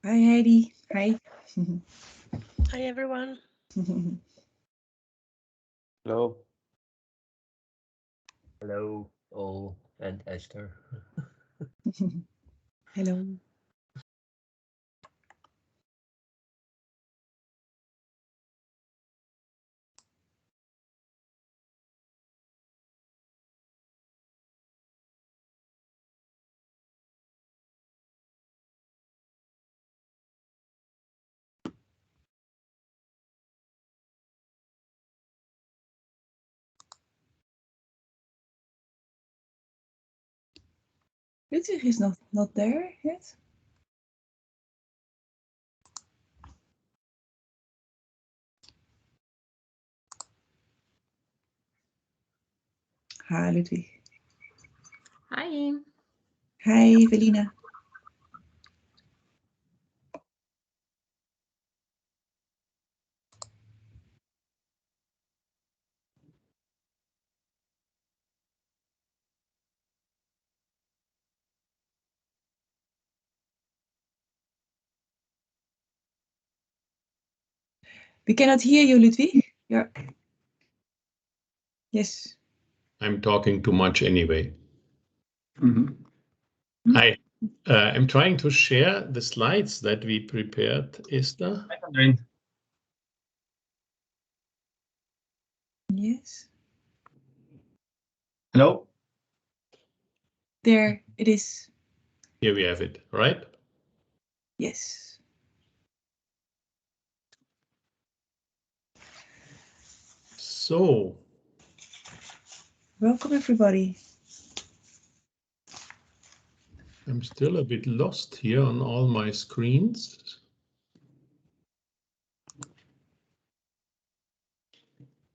Hi, Heidi. Hi. Hi, everyone. Hello. Hello, all, and Esther. Hello. Ludwig is not there yet. Hi, Ludwig. Hi. Hi, Velina. We cannot hear you, Ludwig. Yeah. Yes. I'm talking too much anyway. Mm-hmm. I'm trying to share the slides that we prepared, Esther. Yes. Hello. There it is. Here we have it, right? Yes. So, welcome everybody. I'm still a bit lost here on all my screens.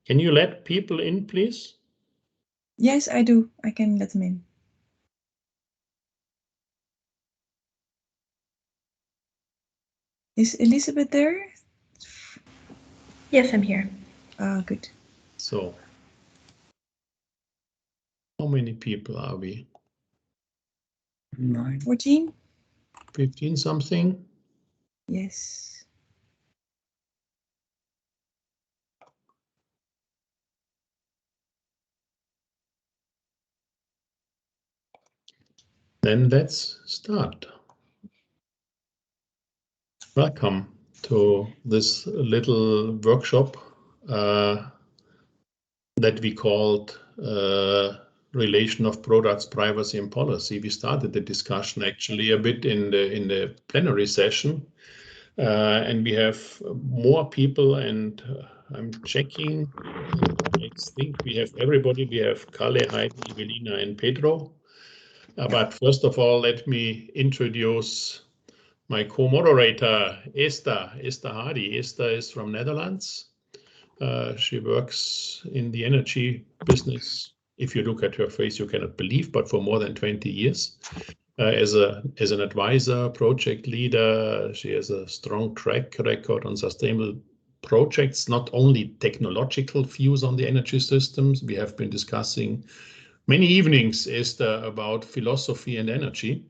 Can you let people in, please? Yes, I do. I can let them in. Is Elizabeth there? Yes, I'm here. Ah, good. So, how many people are we? 14? 15 something? Yes. Then let's start. Welcome to this little workshop that we called Relation of Products, Privacy and Policy. We started the discussion actually a bit in the plenary session, and we have more people, and I'm checking. I think we have everybody. We have Kalle, Heidi, Evelina, and Pedro. But first of all, let me introduce my co-moderator, Esther Hardy. Esther is from Netherlands. She works in the energy business. If you look at her face, you cannot believe, but for more than 20 years. As an advisor, project leader, she has a strong track record on sustainable projects, not only technological views on the energy systems. We have been discussing many evenings, Esther, about philosophy and energy.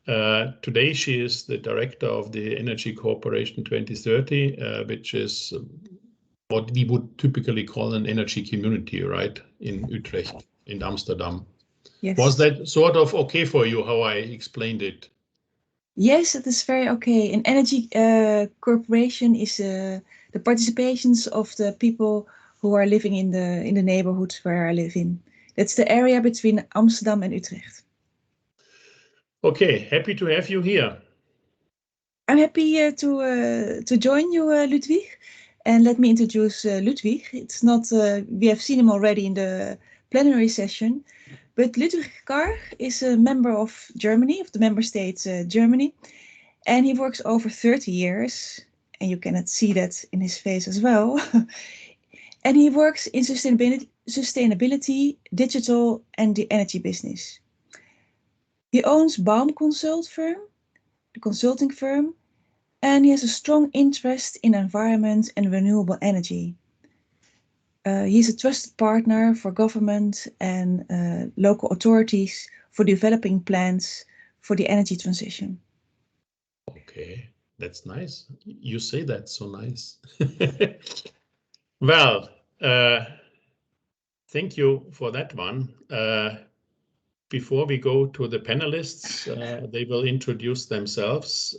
Today, she is the director of the Energy Corporation 2030, which is what we would typically call an energy community, right, in Utrecht, in Amsterdam. Yes. Was that sort of okay for you, how I explained it? Yes, it is very okay. An energy corporation is the participations of the people who are living in the neighborhoods where I live in. That's the area between Amsterdam and Utrecht. Okay, happy to have you here. I'm happy to join you, Ludwig. And let me introduce Ludwig. It's not we have seen him already in the plenary session, but Ludwig Karg is a member of Germany, of the member states Germany, and he works over 30 years, and you cannot see that in his face as well. And he works in sustainability, digital, and the energy business. He owns Baum Consult firm, the consulting firm, and he has a strong interest in environment and renewable energy. He's a trusted partner for government and local authorities for developing plans for the energy transition. Okay, That's nice. You say that so nice. Well, thank you for that one. Before we go to the panelists, they will introduce themselves.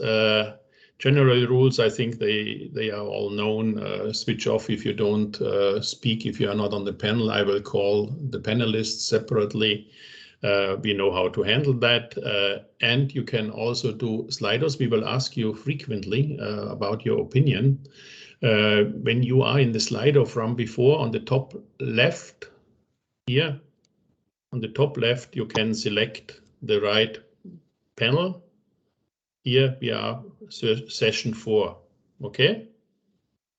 General rules, I think they are all known. Switch off if you don't speak, if you are not on the panel. I will call the panelists separately. We know how to handle that. And you can also do sliders. We will ask you frequently about your opinion. When you are in the Slido from before, on the top left here, on the top left, you can select the right panel. Here we are session 4, okay?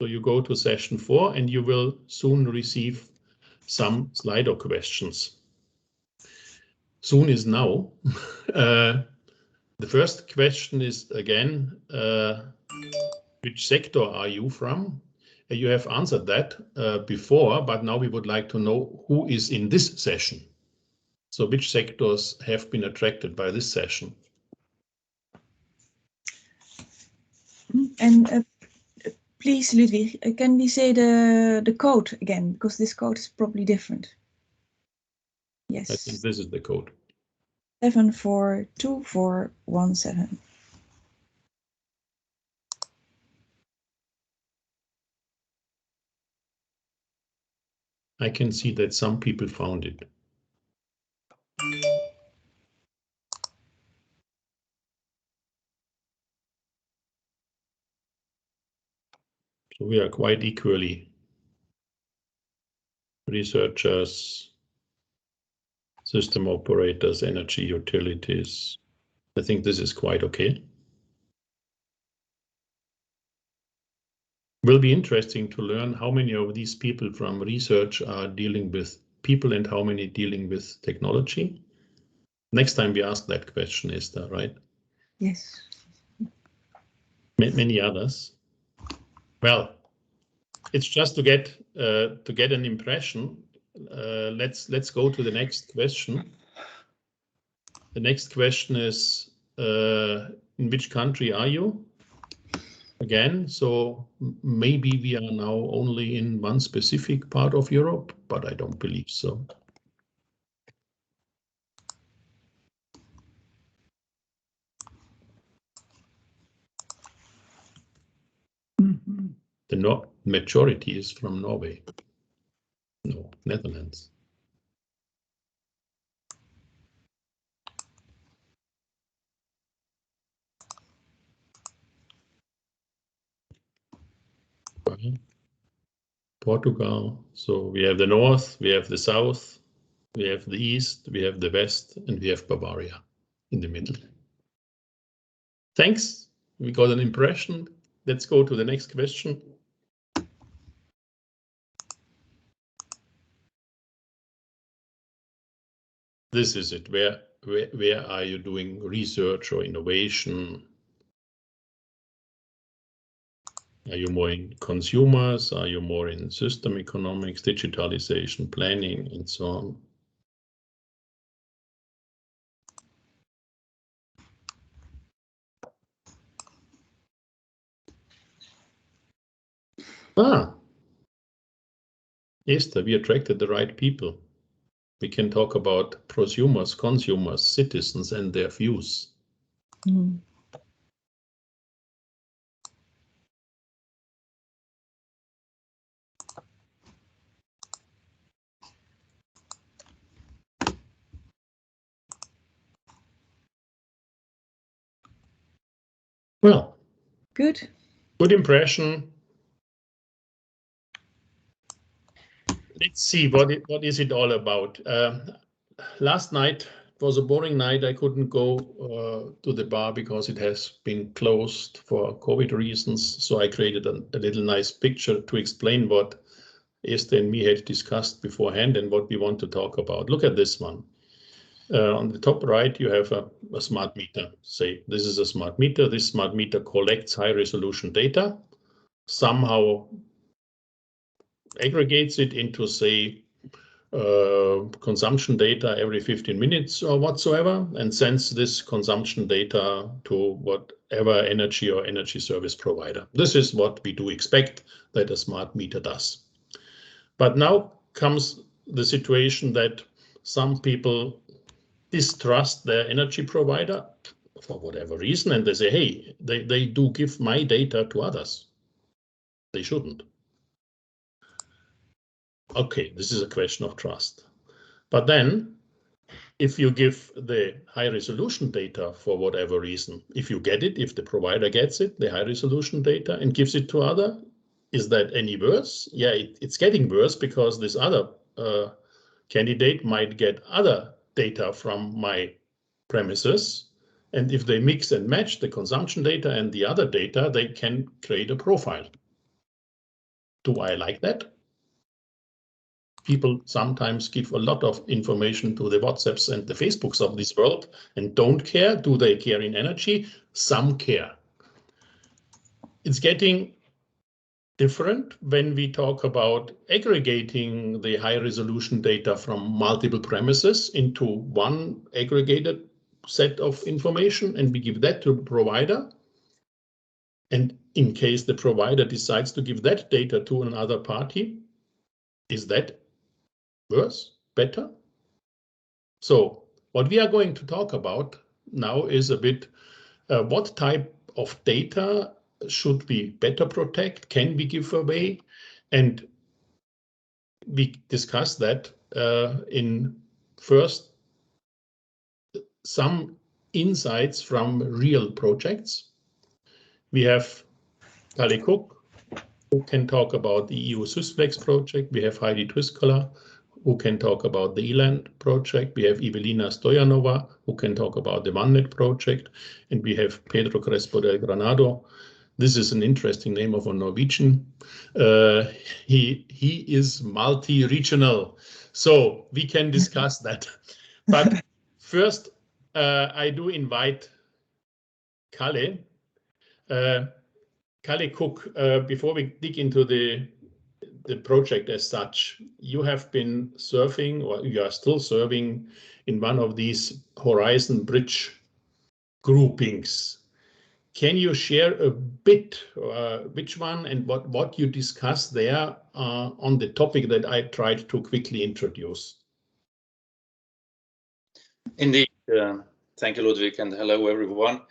So you go to session 4 and you will soon receive some Slido questions. Soon is now. The first question is again, which sector are you from? You have answered that before, but now we would like to know who is in this session. So which sectors have been attracted by this session? And please, Ludwig, can we say the code again? Because this code is probably different. Yes. I think this is the code. 742417. I can see that some people found it. So we are quite equally researchers, system operators, energy utilities. I think this is quite okay. Will be interesting to learn how many of these people from research are dealing with people and how many dealing with technology. Next time we ask that question, Esther, right? Yes. Many others. Well, it's just to get an impression. Let's go to the next question. The next question is, in which country are you? Again, so maybe we are now only in one specific part of Europe, but I don't believe so. The majority is from Norway. No, Netherlands. Portugal. So we have the north, we have the south, we have the east, we have the west, and we have Bavaria in the middle. Thanks. We got an impression. Let's go to the next question. This is it. Where are you doing research or innovation? Are you more in consumers? Are you more in system economics, digitalization, planning, and so on? Esther, we attracted the right people. We can talk about prosumers, consumers, citizens, and their views. Mm. Well, Good. Good impression. Let's see, what is it all about? Last night was a boring night. I couldn't go to the bar because it has been closed for COVID reasons. So I created a little nice picture to explain what Esther and me had discussed beforehand and what we want to talk about. Look at this one. On the top right, you have a smart meter. Say, this is a smart meter. This smart meter collects high resolution data, somehow aggregates it into, say, consumption data every 15 minutes or whatsoever, and sends this consumption data to whatever energy or energy service provider. This is what we do expect that a smart meter does. But now comes the situation that some people distrust their energy provider for whatever reason, and they say, hey, they do give my data to others. They shouldn't. Okay, this is a question of trust. But then, if you give the high resolution data for whatever reason, if you get it, if the provider gets it, the high resolution data, and gives it to other, is that any worse? Yeah, it's getting worse because this other candidate might get other data from my premises. And if they mix and match the consumption data and the other data, they can create a profile. Do I like that? People sometimes give a lot of information to the WhatsApps and the Facebooks of this world and don't care. Do they care in energy? Some care. It's getting different when we talk about aggregating the high resolution data from multiple premises into one aggregated set of information, and we give that to the provider. And in case the provider decides to give that data to another party, is that worse, better? So what we are going to talk about now is a bit what type of data should we better protect, can we give away? And we discuss that in first some insights from real projects. We have Kalle Cook, who can talk about the EU Sysflex project. We have Heidi Twiskola, who can talk about the ELAND project. We have Evelina Stoyanova, who can talk about the Onenet project. And we have Pedro Crespo del Granado. This is an interesting name of a Norwegian. He is multi-regional, so we can discuss that. But first, I do invite Kalle. Kalle Cook, before we dig into the project as such, you have been serving, or you are still serving, in one of these Horizon Bridge groupings. Can you share a bit which one and what you discussed there on the topic that I tried to quickly introduce? Indeed. Thank you, Ludwig, and hello, everyone.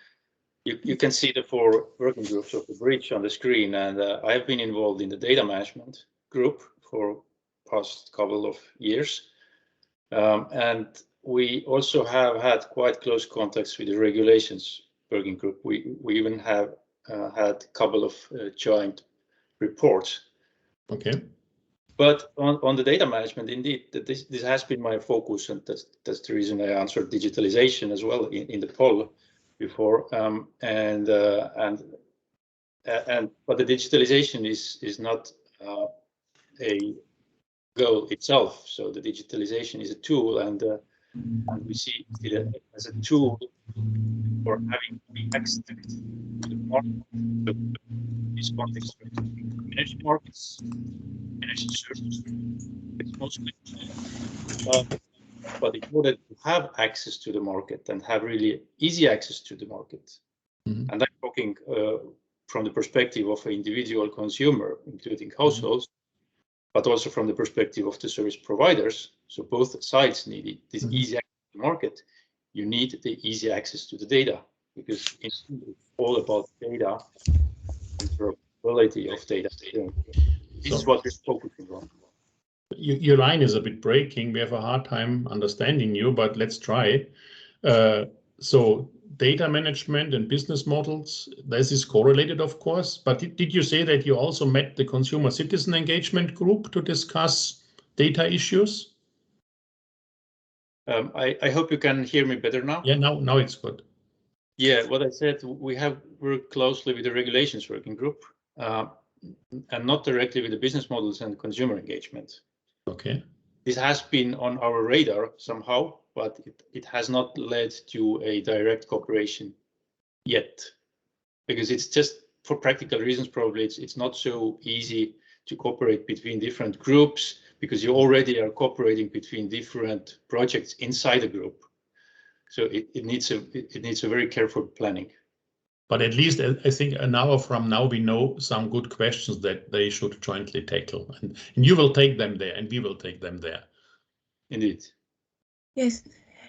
You can see the 4 working groups of the bridge on the screen, and I have been involved in the data management group for past couple of years. And we also have had quite close contacts with the regulations working group. We even have had a couple of joint reports. Okay. But on the data management, indeed, this has been my focus, and that's the reason I answered digitalization as well in the poll before. But the digitalization is not a goal itself. So the digitalization is a tool, and we see it as a tool for having access to the market. So in this context, energy markets, energy services, it's mostly. But in order to have access to the market and have really easy access to the market, and I'm talking from the perspective of an individual consumer, including households, but also from the perspective of the service providers. So both sides need this easy access to the market. You need the easy access to the data, because it's all about data, interoperability of data. This is what we're focusing on. Your line is a bit breaking. We have a hard time understanding you, but let's try. So data management and business models, this is correlated, of course. But did you say that you also met the consumer citizen engagement group to discuss data issues? I hope you can hear me better now. Yeah, now it's good. Yeah, what I said, we have worked closely with the regulations working group, and not directly with the business models and consumer engagement. Okay. This has been on our radar somehow, but it has not led to a direct cooperation yet, because it's just for practical reasons. Probably it's not so easy to cooperate between different groups, because you already are cooperating between different projects inside a group. So it needs a very careful planning. But at least I think an hour from now we know some good questions that they should jointly tackle, and you will take them there, and we will take them there. Indeed. Yes,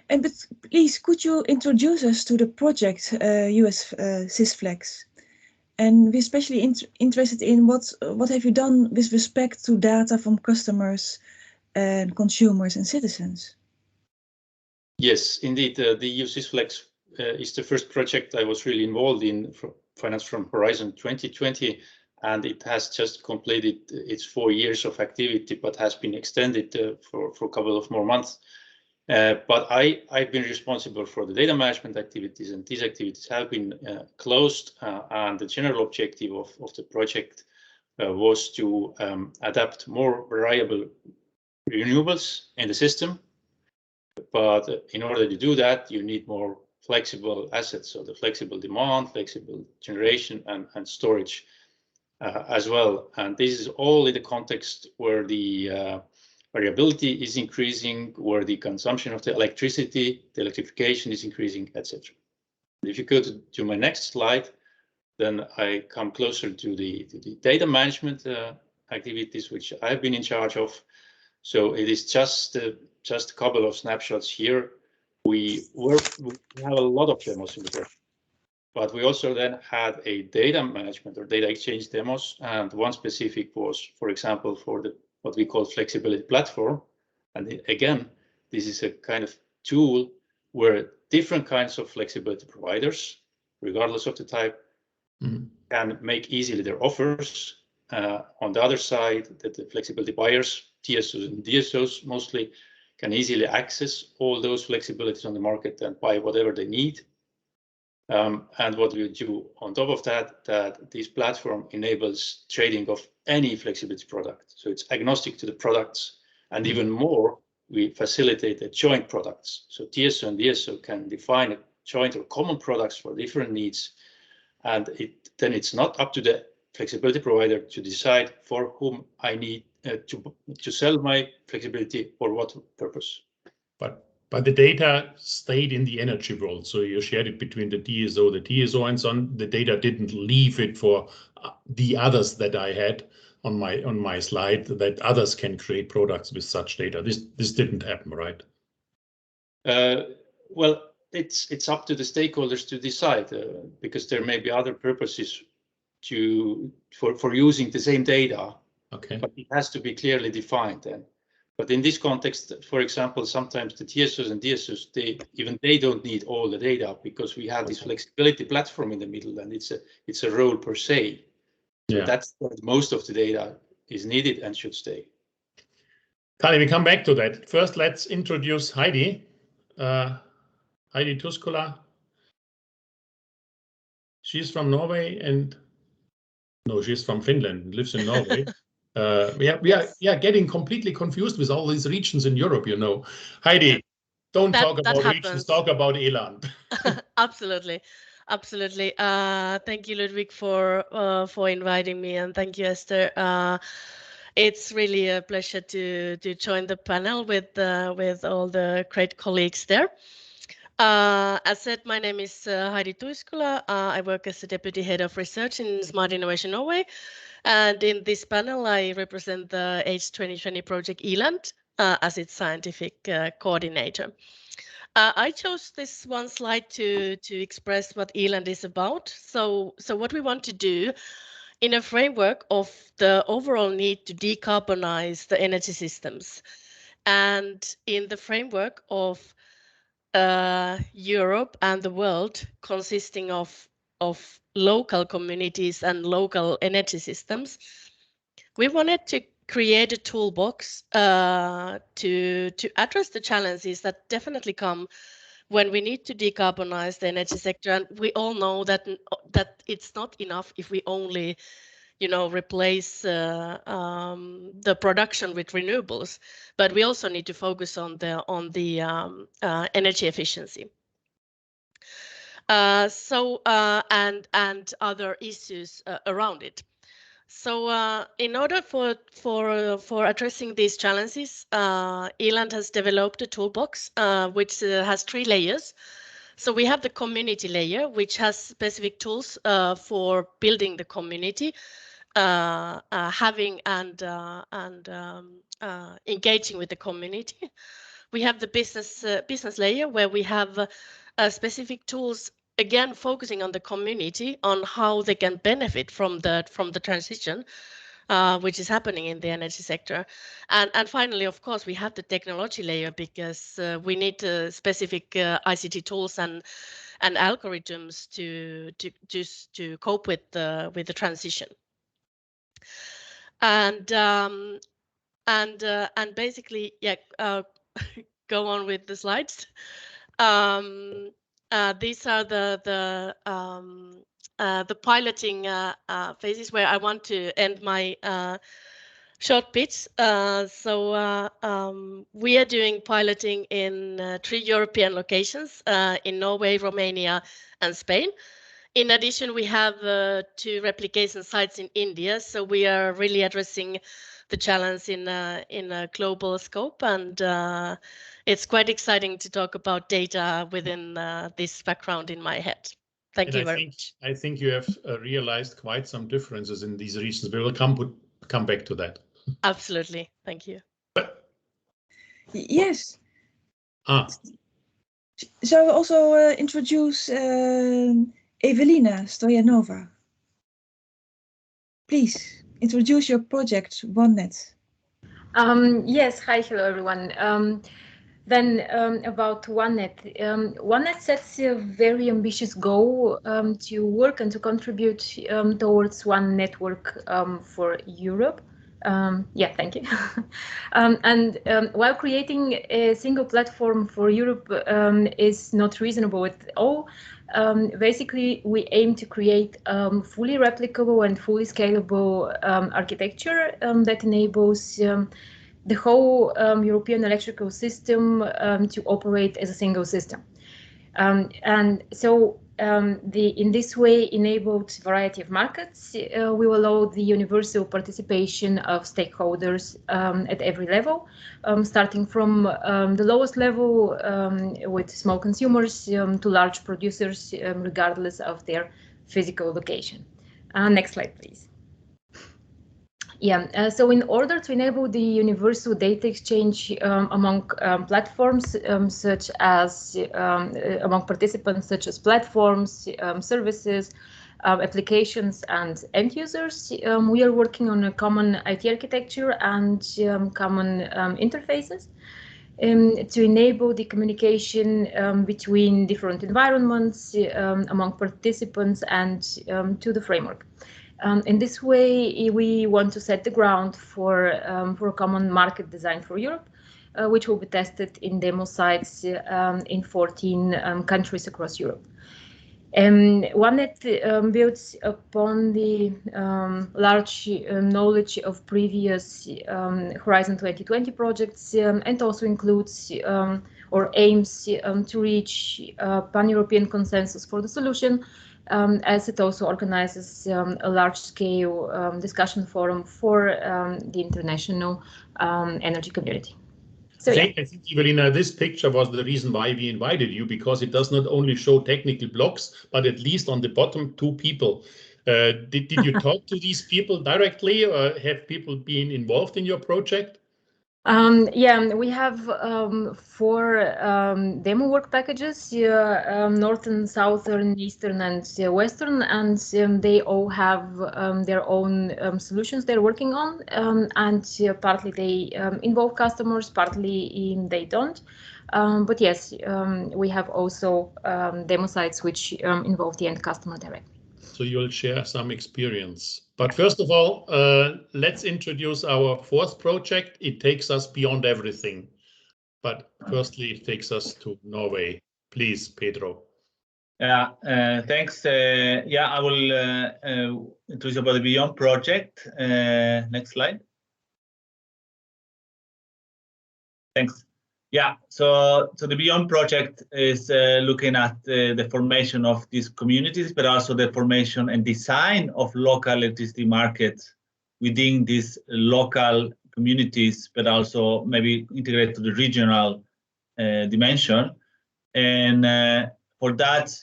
and but please, could you introduce us to the project US SysFlex? And we're especially interested in what have you done with respect to data from customers and consumers and citizens? Yes, indeed. The EU SysFlex is the first project I was really involved in, Finance from Horizon 2020, and it has just completed its 4 years of activity, but has been extended for a couple of more months. But I've been responsible for the data management activities, and these activities have been closed. And the general objective of the project was to adapt more variable renewables in the system. But in order to do that, you need more flexible assets, so the flexible demand, flexible generation, and storage as well. And this is all in the context where the variability is increasing, where the consumption of the electricity, the electrification is increasing, etc. If you go to my next slide, then I come closer to the data management activities, which I've been in charge of. So it is just a couple of snapshots here. We have a lot of demos in the project, but we also then had a data management or data exchange demos, and one specific was, for example, for what we call flexibility platform. And again, this is a kind of tool where different kinds of flexibility providers, regardless of the type, can make easily their offers. On the other side, that the flexibility buyers, TSOs and DSOs mostly, can easily access all those flexibilities on the market and buy whatever they need. And what we do on top of that this platform enables trading of any flexibility product. So it's agnostic to the products, and even more, we facilitate the joint products. So TSO and DSO can define a joint or common products for different needs, and then it's not up to the flexibility provider to decide for whom I need to sell my flexibility or what purpose. But the data stayed in the energy world, so you shared it between the DSO, the TSO, and so on. The data didn't leave it for the others that I had on my slide, that others can create products with such data. This didn't happen, right? Well, it's up to the stakeholders to decide, because there may be other purposes for using the same data. Okay. But it has to be clearly defined then. But in this context, for example, sometimes the TSOs and DSOs, they don't need all the data, because we have this flexibility platform in the middle, and it's a role per se. So that's where most of the data is needed and should stay. Kali, we come back to that. First, let's introduce Heidi. Heidi Tuskula. She's from Norway, and no, she's from Finland, lives in Norway. We are getting completely confused with all these regions in Europe, you know. Heidi, don't talk about regions, talk about Eland. Absolutely. Thank you, Ludwig, for inviting me, and thank you, Esther. It's really a pleasure to join the panel with all the great colleagues there. As said, my name is Heidi Tuiskula. I work as the Deputy Head of Research in Smart Innovation Norway. And in this panel, I represent the H2020 project ELAND as its scientific coordinator. I chose this one slide to express what ELAND is about. So what we want to do in a framework of the overall need to decarbonize the energy systems, and in the framework of Europe and the world consisting of local communities and local energy systems, we wanted to create a toolbox to address the challenges that definitely come when we need to decarbonize the energy sector. And we all know that it's not enough if we only replace the production with renewables, but we also need to focus on the energy efficiency. And other issues around it. So in order for addressing these challenges, Eland has developed a toolbox which has 3 layers. So we have the community layer, which has specific tools for building the community, having and engaging with the community. We have the business layer, where we have specific tools, again focusing on the community, on how they can benefit from the transition which is happening in the energy sector. And finally, of course, we have the technology layer, because we need specific ICT tools and algorithms to cope with the transition. And basically, yeah, go on with the slides. These are the piloting phases where I want to end my short pitch. We are doing piloting in 3 European locations, in Norway, Romania, and Spain. In addition, we have 2 replication sites in India. So we are really addressing the challenge in a global scope, and it's quite exciting to talk about data within this background in my head. Thank you very much. I think you have realized quite some differences in these regions. We will come back to that. Absolutely. Thank you. Yes. So we also introduce Evelina Stoyanova. Please introduce your project, Onenet. Yes, hi, hello everyone. About Onenet. Onenet sets a very ambitious goal to work and to contribute towards one network for Europe. Thank you. While creating a single platform for Europe is not reasonable at all, basically we aim to create fully replicable and fully scalable architecture that enables the whole European electrical system to operate as a single system. In this way enabled variety of markets will allow the universal participation of stakeholders at every level, starting from the lowest level with small consumers to large producers, regardless of their physical location. Next slide, please. So in order to enable the universal data exchange among platforms, such as among participants, such as platforms, services, applications, and end users, we are working on a common IT architecture and common interfaces to enable the communication between different environments among participants and to the framework. In this way, we want to set the ground for a common market design for Europe, which will be tested in demo sites in 14 countries across Europe. Onenet builds upon the large knowledge of previous Horizon 2020 projects and also includes or aims to reach pan-European consensus for the solution, as it also organizes a large-scale discussion forum for the international energy community. So, I think, Evelina, this picture was the reason why we invited you, because it does not only show technical blocks, but at least on the bottom 2 people. Did you talk to these people directly, or have people been involved in your project? We have 4 demo work packages, Northern, Southern, Eastern, and Western, and they all have their own solutions they're working on, and partly they involve customers, partly they don't. But yes, we have also demo sites which involve the end customer directly. So you'll share some experience. But first of all, let's introduce our 4th project. It takes us beyond everything. But firstly, it takes us to Norway. Please, Pedro. Thanks. I will introduce about the Beyond project. Next slide. Thanks. So the Beyond project is looking at the formation of these communities, but also the formation and design of local electricity markets within these local communities, but also maybe integrate to the regional dimension. And for that,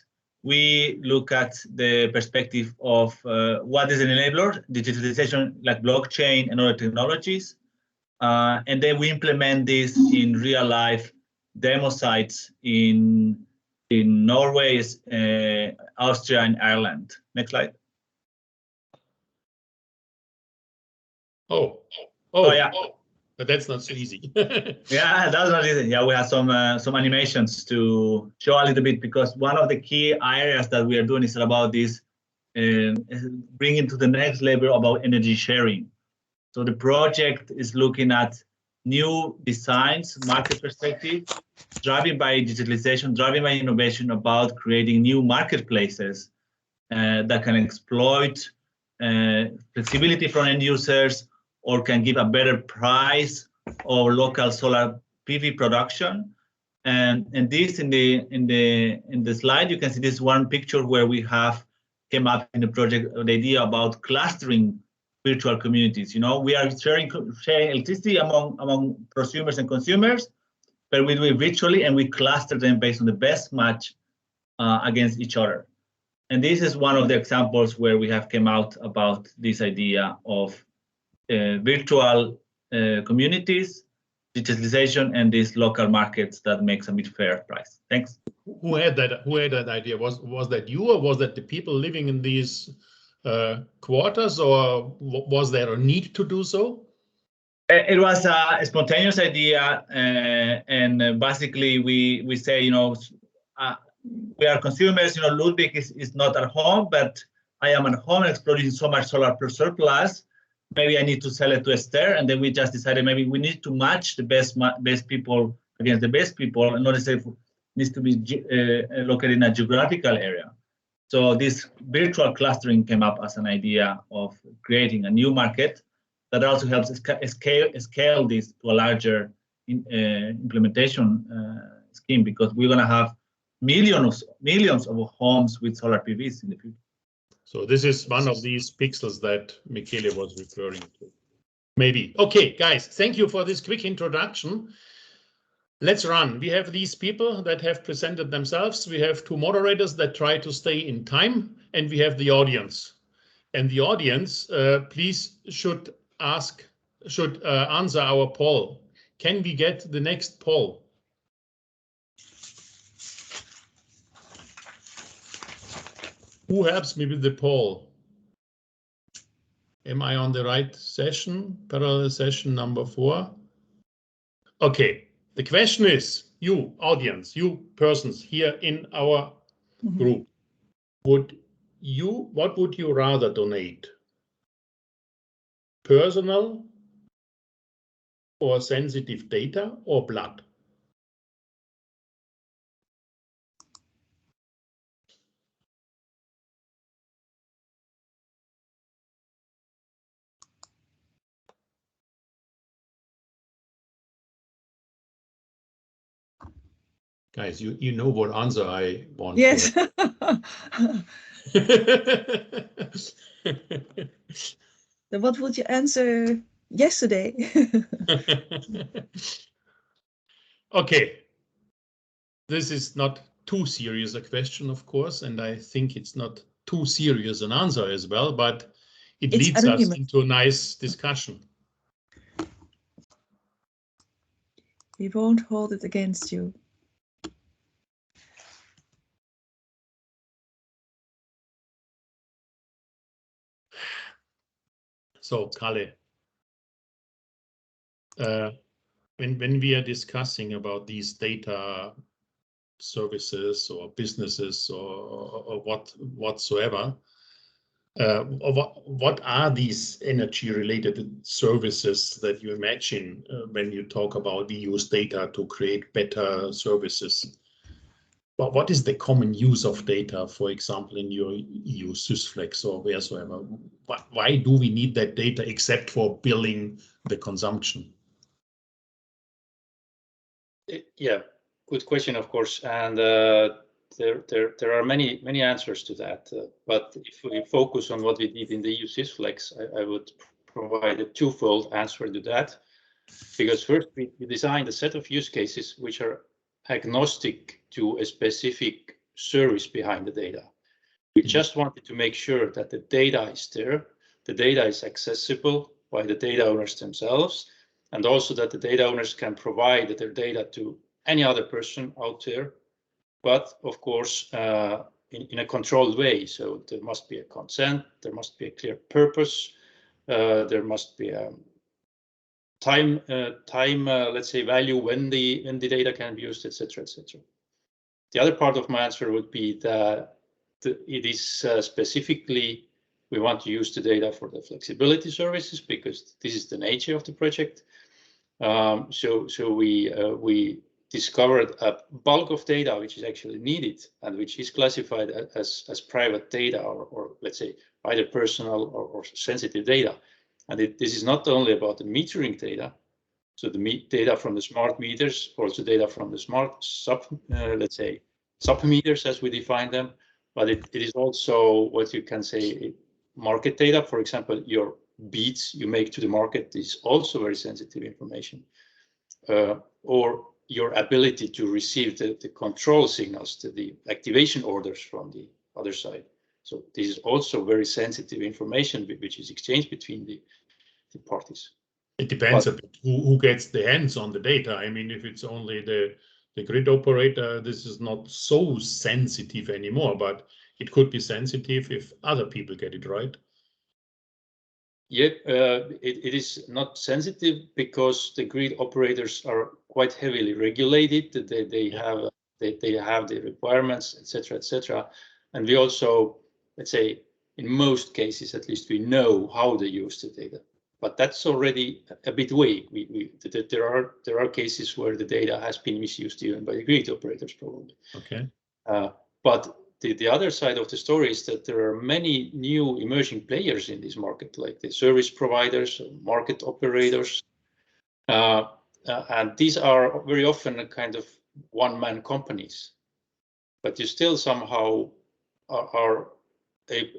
we look at the perspective of what is an enabler, digitalization like blockchain and other technologies. And then we implement this in real life demo sites in Norway, Austria, and Ireland. Next slide. Oh, yeah. But that's not so easy. Yeah, that's not easy. Yeah, we have some animations to show a little bit, because one of the key areas that we are doing is about this, bringing to the next level about energy sharing. So the project is looking at new designs, market perspective, driven by digitalization, driven by innovation, about creating new marketplaces that can exploit flexibility from end users, or can give a better price of local solar PV production. And this in the slide, you can see this one picture where we have came up in the project the idea about clustering virtual communities. You know, we are sharing electricity among prosumers and consumers, but we do it virtually, and we cluster them based on the best match against each other. And this is one of the examples where we have come out about this idea of virtual communities, digitalization, and these local markets that makes a bit fair price. Thanks. Who had that idea? Was that you, or was that the people living in these quarters, or was there a need to do so? It was a spontaneous idea, and basically we say, you know, we are consumers. You know, Ludwig is not at home, but I am at home and exploiting so much solar surplus. Maybe I need to sell it to Esther, and then we just decided maybe we need to match the best people against the best people, and not necessarily needs to be located in a geographical area. So this virtual clustering came up as an idea of creating a new market that also helps scale this to a larger implementation scheme, because we're going to have millions of homes with solar PVs in the future. So this is one of these pixels that Michele was referring to. Maybe. Okay, guys, thank you for this quick introduction. Let's run. We have these people that have presented themselves. We have two moderators that try to stay in time, and we have the audience. And the audience, please should answer our poll. Can we get the next poll? Who helps me with the poll? Am I on the right session? Parallel session number 4. Okay, the question is, you audience, you persons here in our group, what would you rather donate? Personal or sensitive data, or blood? Guys, you know what answer I want. Yes. Then what would you answer yesterday? Okay. This is not too serious a question, of course, and I think it's not too serious an answer as well, but it leads us into a nice discussion. We won't hold it against you. So, Kalle, when we are discussing about these data services or businesses or whatsoever, what are these energy-related services that you imagine when you talk about we use data to create better services? But what is the common use of data, for example, in your EU Sysflex or wheresoever? Why do we need that data except for billing the consumption? Yeah, good question, of course, and there are many answers to that. But if we focus on what we did in the EU Sysflex, I would provide a twofold answer to that. Because first, we designed a set of use cases which are agnostic to a specific service behind the data. We just wanted to make sure that the data is there, the data is accessible by the data owners themselves, and also that the data owners can provide their data to any other person out there, but of course, in a controlled way. So there must be a consent, there must be a clear purpose, there must be a time, let's say, value when the data can be used, etc., etc. The other part of my answer would be that it is specifically, we want to use the data for the flexibility services because this is the nature of the project. So we discovered a bulk of data which is actually needed and which is classified as private data or let's say either personal or sensitive data. And this is not only about the metering data, so the data from the smart meters, also data from the smart let's say sub-meters as we define them, but it is also what you can say market data. For example, your bids you make to the market is also very sensitive information, or your ability to receive the control signals, to the activation orders from the other side. So this is also very sensitive information which is exchanged between the parties. It depends a bit who gets the hands on the data. I mean, if it's only the grid operator, this is not so sensitive anymore, but it could be sensitive if other people get it, right? Yeah, it is not sensitive because the grid operators are quite heavily regulated. They have the requirements, etc., etc. And we also, let's say, in most cases, at least, we know how they use the data. But that's already a bit vague. There are cases where the data has been misused even by the grid operators, probably. Okay. But the other side of the story is that there are many new emerging players in this market, like the service providers, market operators, and these are very often a kind of one-man companies. But you still somehow are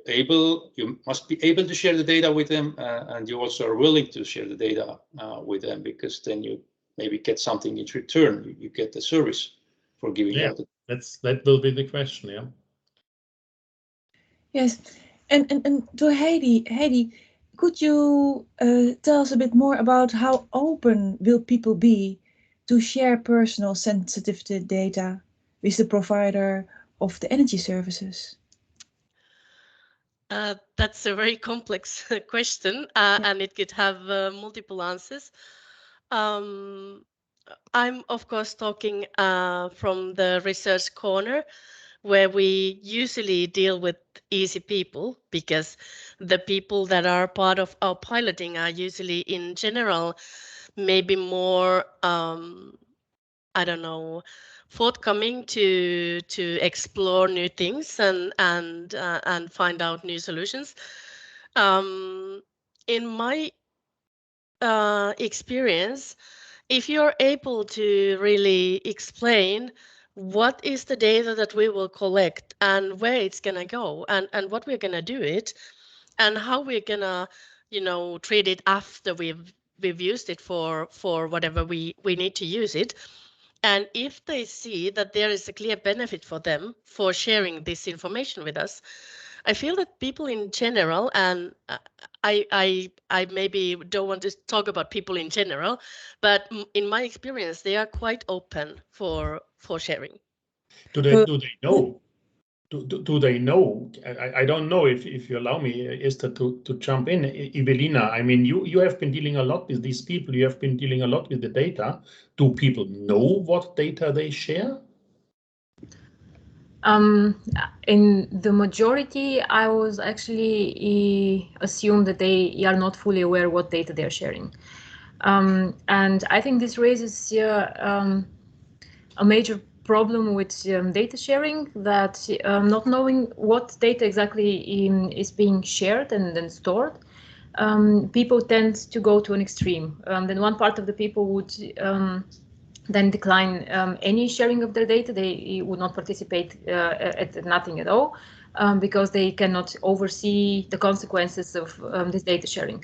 able, you must be able to share the data with them, and you also are willing to share the data with them, because then you maybe get something in return. You get the service for giving out. That will be the question, yeah. Yes, and to Heidi, could you tell us a bit more about how open will people be to share personal sensitive data with the provider of the energy services? That's a very complex question, and it could have multiple answers. I'm, of course, talking from the research corner, where we usually deal with easy people, because the people that are part of our piloting are usually, in general, maybe more, I don't know, forthcoming to explore new things and find out new solutions. In my experience, if you're able to really explain what is the data that we will collect and where it's gonna go and what we're gonna do it and how we're gonna, you know, treat it after we've used it for whatever we need to use it. And if they see that there is a clear benefit for them for sharing this information with us, I feel that people in general, and I maybe don't want to talk about people in general, but in my experience, they are quite open for sharing. Do they know? Do they know? I don't know if you allow me, Esther, to jump in. Evelina, I mean, you have been dealing a lot with these people. You have been dealing a lot with the data. Do people know what data they share? In the majority, I was actually assumed that they are not fully aware what data they are sharing. And I think this raises a major problem with data sharing, that not knowing what data exactly is being shared and then stored, people tend to go to an extreme. Then one part of the people would then decline any sharing of their data. They would not participate at nothing at all. because they cannot oversee the consequences of this data sharing.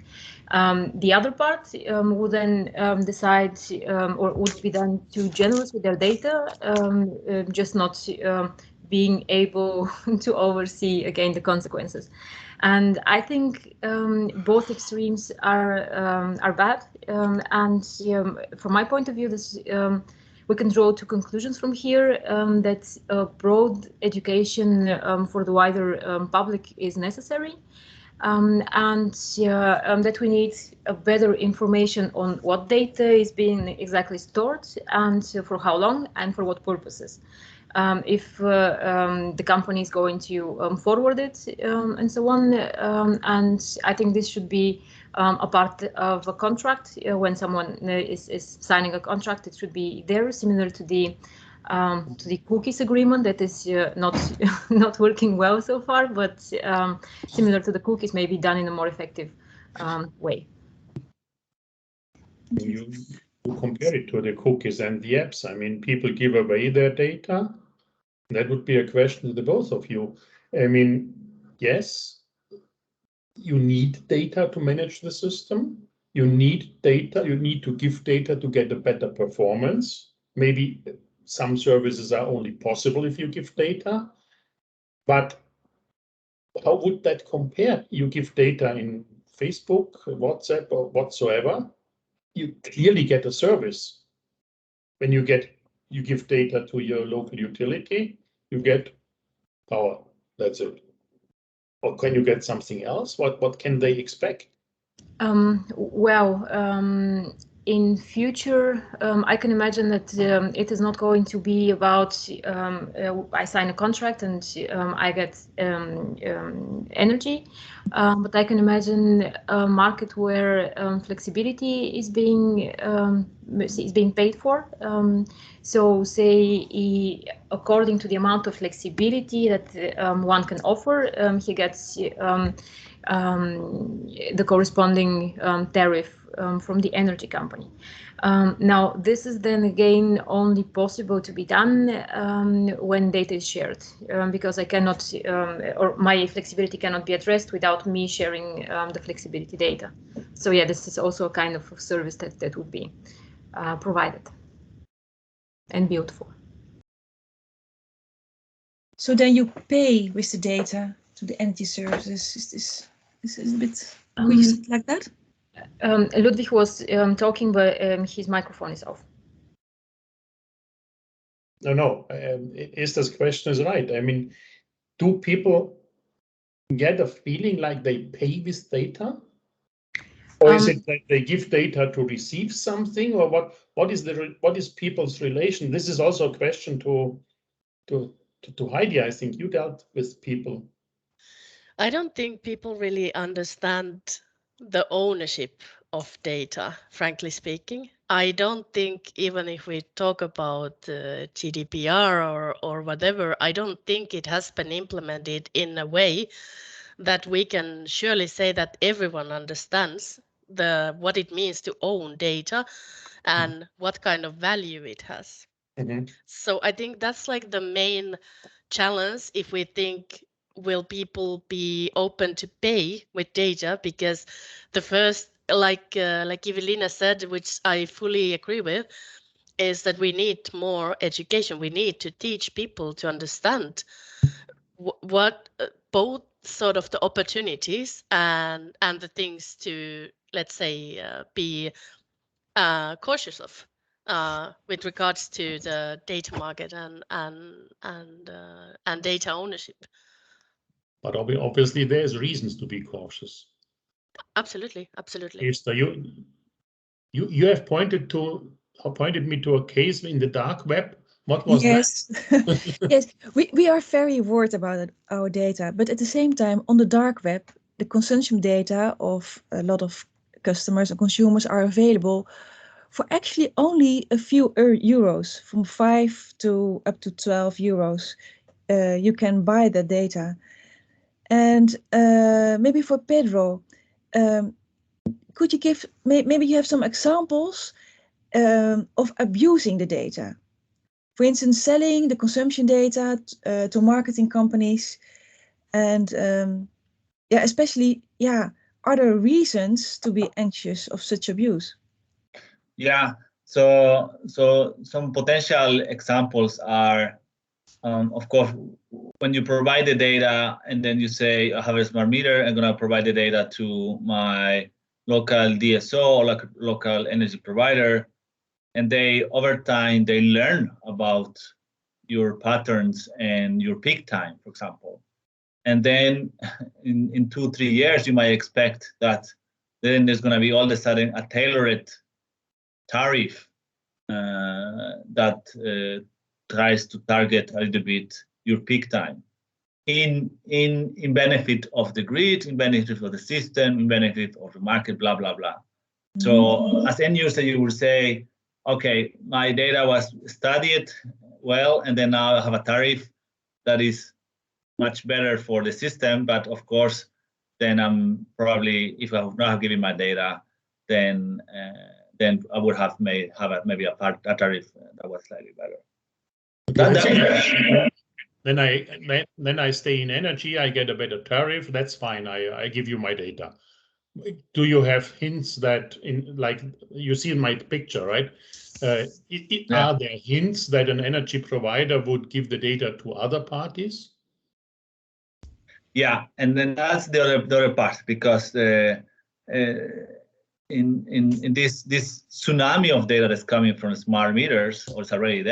The other part would then decide or would be then too generous with their data, just not being able to oversee again the consequences. And I think both extremes are bad. And from my point of view, this we can draw two conclusions from here, that broad education for the wider public is necessary, and that we need a better information on what data is being exactly stored and for how long and for what purposes. If the company is going to forward it and so on. And I think this should be a part of a contract. When someone is signing a contract, it should be there, similar to the cookies agreement that is not working well so far, but similar to the cookies, maybe done in a more effective way. You compare it to the cookies and the apps. I mean, people give away their data. That would be a question to the both of you. I mean, yes, you need data to manage the system. You need data. You need to give data to get a better performance. Maybe some services are only possible if you give data. But how would that compare? You give data in Facebook, WhatsApp, or whatsoever. You clearly get a service. When you give data to your local utility, you get power. That's it. Or can you get something else? What can they expect? In future, I can imagine that it is not going to be about I sign a contract and I get energy, but I can imagine a market where flexibility is being paid for. So, say according to the amount of flexibility that one can offer, he gets the corresponding tariff from the energy company. Now, this is then again only possible to be done when data is shared, because I cannot, or my flexibility cannot be addressed without me sharing the flexibility data. So yeah, this is also a kind of service that would be provided and built for. So then you pay with the data to the energy services. Is it a bit like that? Ludwig was talking, but his microphone is off. No. Esther's question is right. I mean, do people get a feeling like they pay with data? Or is it that they give data to receive something? Or what is people's relation? This is also a question to Heidi. I think you dealt with people. I don't think people really understand the ownership of data, frankly speaking. I don't think, even if we talk about GDPR or whatever, I don't think it has been implemented in a way that we can surely say that everyone understands what it means to own data and what kind of value it has. Mm-hmm. So I think that's like the main challenge if we think, will people be open to pay with data? Because the first, like Evelina said, which I fully agree with, is that we need more education. We need to teach people to understand what both sort of the opportunities and the things to, let's say, be cautious of with regards to the data market and data ownership. But obviously, there's reasons to be cautious. Absolutely. Esther, you have pointed me to a case in the dark web. What was that? Yes, we are very worried about our data, but at the same time, on the dark web, the consumption data of a lot of customers and consumers are available for actually only a few euros, from 5 to up to 12 euros. You can buy the data. And maybe for Pedro, could you give, maybe you have some examples of abusing the data? For instance, selling the consumption data to marketing companies And yeah, especially, yeah, are there reasons to be anxious of such abuse? Yeah, so some potential examples are, of course, when you provide the data and then you say, I have a smart meter, I'm going to provide the data to my local DSO or local energy provider, and they, over time, they learn about your patterns and your peak time, for example. And then in 2-3 years, you might expect that then there's going to be all of a sudden a tailored tariff that tries to target a little bit your peak time in benefit of the grid, in benefit of the system, in benefit of the market, blah, blah, blah. So as end user, you will say, okay, my data was studied well, and then now I have a tariff that is much better for the system. But of course, then I'm probably, if I would not have given my data, then I would have maybe a tariff that was slightly better. Then I stay in energy, I get a better tariff, that's fine, I give you my data. Do you have hints that, in like you see in my picture, right? Are there hints that an energy provider would give the data to other parties? Yeah, and then that's the other part, because in this tsunami of data that's coming from smart meters, or it's already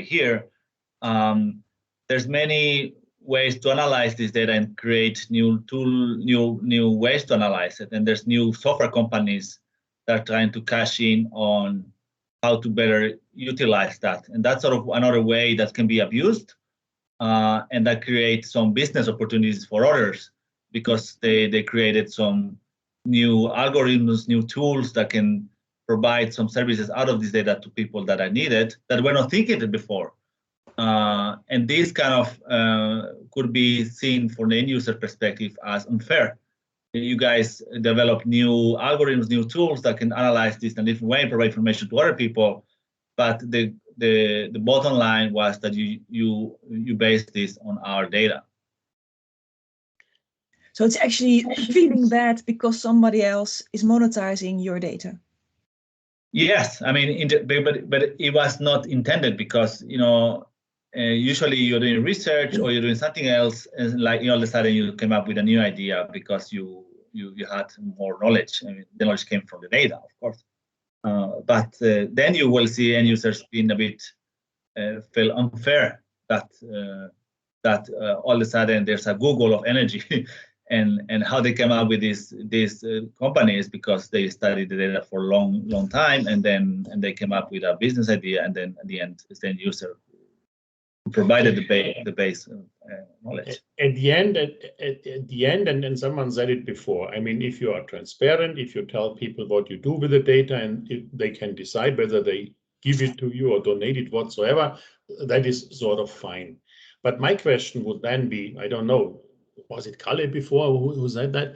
here, there's many ways to analyze this data and create new ways to analyze it. And there's new software companies that are trying to cash in on how to better utilize that. And that's sort of another way that can be abused, and that creates some business opportunities for others, because they created some new algorithms, new tools that can provide some services out of this data to people that are needed, that were not thinking it before. And this kind of could be seen from the end user perspective as unfair. You guys develop new algorithms, new tools that can analyze this in a different way, provide information to other people, but the bottom line was that you base this on our data. So it's actually feeling bad because somebody else is monetizing your data. Yes, I mean, but it was not intended, because usually you're doing research or you're doing something else, and like all of a sudden you came up with a new idea because you had more knowledge. I mean, the knowledge came from the data, of course. But then you will see end users being a bit feel unfair that all of a sudden there's a Google of energy, and how they came up with these companies, because they studied the data for a long time, and they came up with a business idea, and then at the end it's the end user who provided the base knowledge. At the end, and then someone said it before, I mean, if you are transparent, if you tell people what you do with the data, and if they can decide whether they give it to you or donate it whatsoever, that is sort of fine. But my question would then be, I don't know, was it Kalle before who said that?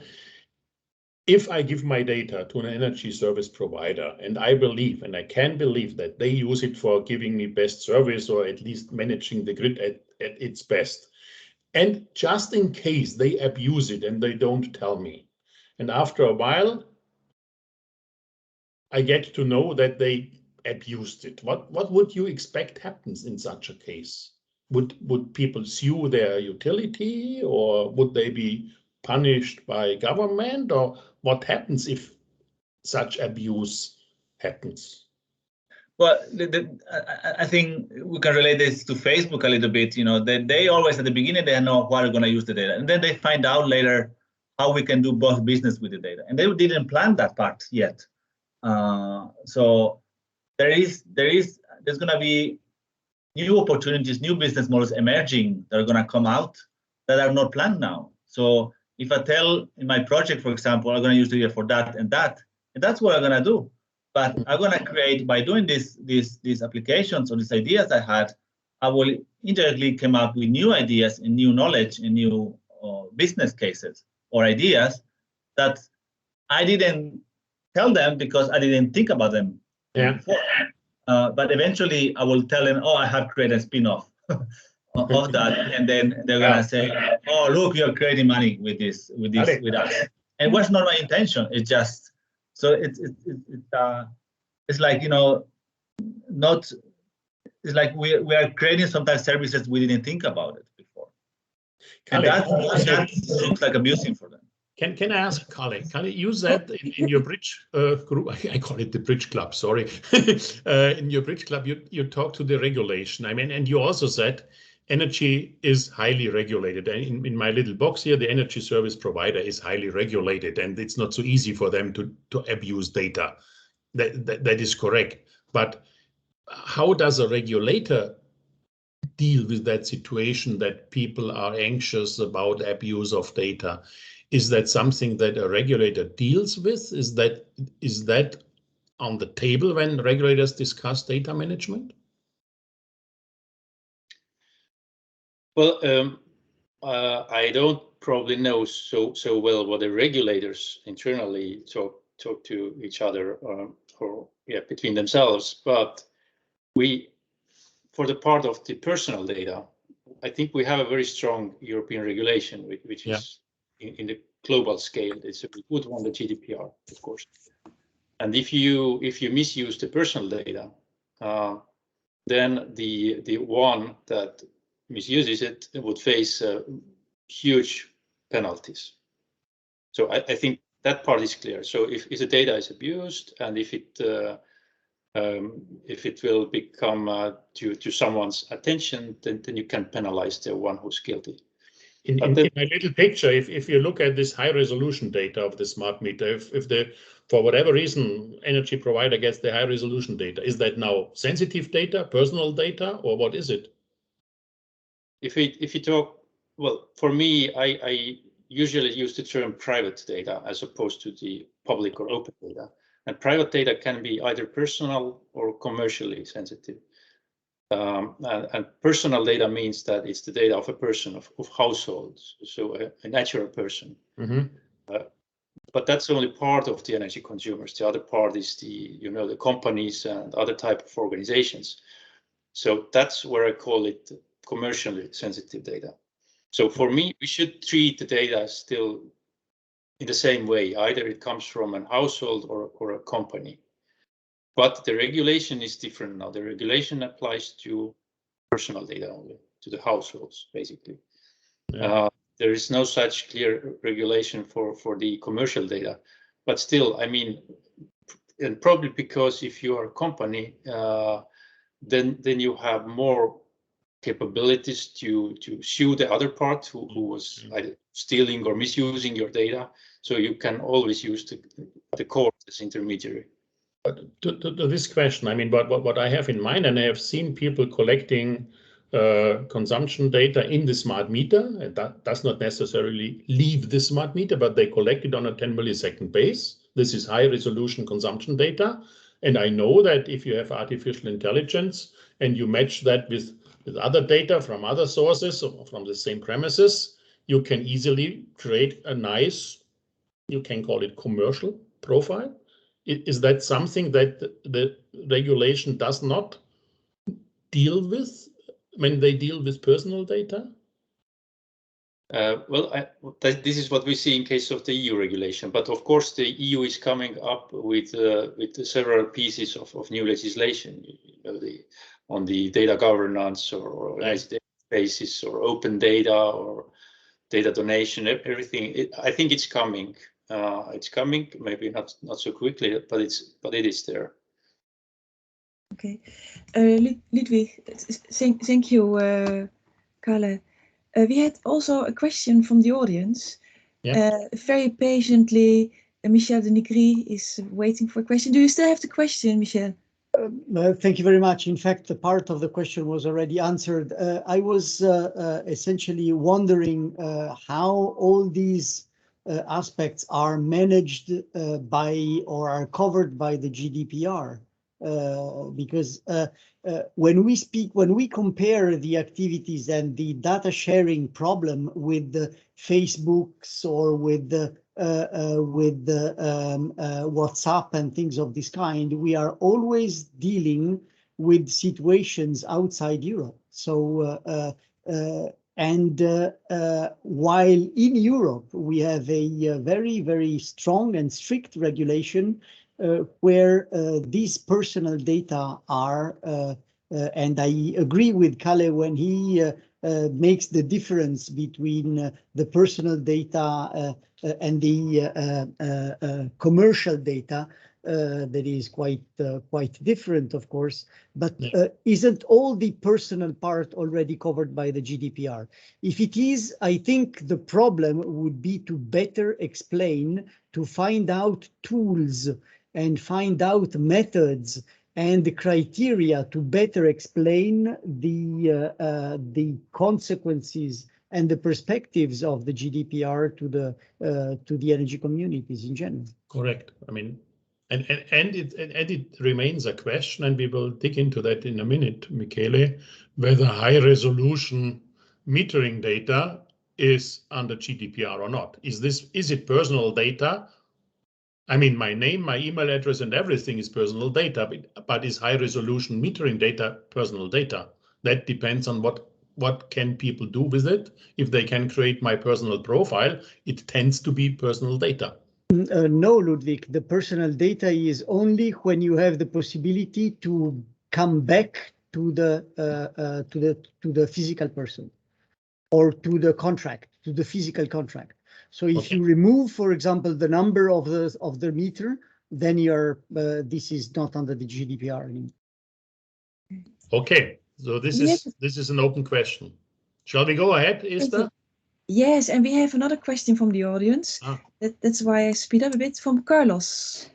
If I give my data to an energy service provider, and I believe, and I can believe, that they use it for giving me best service, or at least managing the grid at its best, and just in case they abuse it and they don't tell me, and after a while I get to know that they abused it, what would you expect happens in such a case? Would people sue their utility, or would they be punished by government, or what happens if such abuse happens? Well, I think we can relate this to Facebook a little bit. They always at the beginning they know how they're going to use the data, and then they find out later how we can do both business with the data, and they didn't plan that part yet. So there's going to be new opportunities, new business models emerging that are going to come out that are not planned now. So if I tell in my project, for example, I'm going to use the data for that, and that's what I'm going to do. But I'm going to create, by doing these applications or these ideas I had, I will indirectly come up with new ideas and new knowledge and new business cases or ideas that I didn't tell them because I didn't think about them before. But eventually I will tell them, oh, I have created a spin-off of that, and then they're gonna say, "Oh, look, you're creating money with this, with us." And what's not my intention? It's just so it's like, you know, not. It's like we are creating sometimes services we didn't think about it before, and that looks like amusing for them. Can I ask Kalle? Kalle, use that in your bridge group. I call it the bridge club. Sorry, in your bridge club, you talk to the regulation. I mean, and you also said energy is highly regulated. And in my little box here, the energy service provider is highly regulated, and it's not so easy for them to abuse data. That is correct. But how does a regulator deal with that situation that people are anxious about abuse of data? Is that something that a regulator deals with? Is that on the table when regulators discuss data management? Well, I don't probably know so well what the regulators internally talk to each other or between themselves, but for the part of the personal data, I think we have a very strong European regulation, which is in the global scale. It's a good one, the GDPR, of course. And if you misuse the personal data, then the one that misuses it would face huge penalties. So I think that part is clear. So if the data is abused and if it will become to someone's attention, then you can penalize the one who's guilty. In my little picture, if you look at this high resolution data of the smart meter, if for whatever reason energy provider gets the high resolution data, is that now sensitive data, personal data, or what is it? If you talk, well, for me, I usually use the term private data as opposed to the public or open data. And private data can be either personal or commercially sensitive. And personal data means that it's the data of a person, of households, so a natural person. But that's only part of the energy consumers. The other part is the companies and other type of organizations. So that's where I call it commercially sensitive data. So for me, we should treat the data still in the same way. Either it comes from an household or a company. But the regulation is different now. The regulation applies to personal data only, to the households, basically. Yeah. There is no such clear regulation for the commercial data. But still, I mean, and probably because if you are a company, then you have more capabilities to sue the other part who was either stealing or misusing your data. So you can always use the court as intermediary. But to this question, I mean, what I have in mind, and I have seen people collecting consumption data in the smart meter, and that does not necessarily leave the smart meter, but they collect it on a 10 millisecond base. This is high resolution consumption data. And I know that if you have artificial intelligence and you match that with other data from other sources or from the same premises, you can easily create a nice, you can call it commercial profile. Is that something that the regulation does not deal with when they deal with personal data? This is what we see in case of the EU regulation. But of course, the EU is coming up with several pieces of new legislation, on the data governance or basis or open data or data donation, everything. I think it's coming. It's coming, maybe not so quickly, but it is there. Okay, Ludwig, thank you, Kalle. We had also a question from the audience. Very patiently, Michel de Nigri is waiting for a question. Do you still have the question, Michel? Thank you very much. In fact, the part of the question was already answered. I was essentially wondering how all these aspects are managed by or are covered by the GDPR, because when we compare the activities and the data sharing problem with the Facebooks or with the WhatsApp and things of this kind, we are always dealing with situations outside Europe. So While in Europe we have a very, very strong and strict regulation where these personal data are, and I agree with Kalle when he makes the difference between the personal data and the commercial data. That is quite different, of course, but isn't all the personal part already covered by the GDPR? If it is, I think the problem would be to better explain, to find out tools and find out methods and the criteria to better explain the consequences and the perspectives of the GDPR to the energy communities in general. Correct. I mean, and it remains a question, and we will dig into that in a minute, Michele, whether high resolution metering data is under GDPR or not. Is it personal data? I mean, my name, my email address, and everything is personal data, but is high resolution metering data personal data? That depends on what can people do with it. If they can create my personal profile, it tends to be personal data. No, Ludwig, the personal data is only when you have the possibility to come back to the physical person or to the contract, to the physical contract. So if you remove, for example, the number of the meter, then this is not under the GDPR anymore. Okay, so this is an open question. Shall we go ahead, Esther? Yes, and we have another question from the audience. That's why I speed up a bit, from Carlos.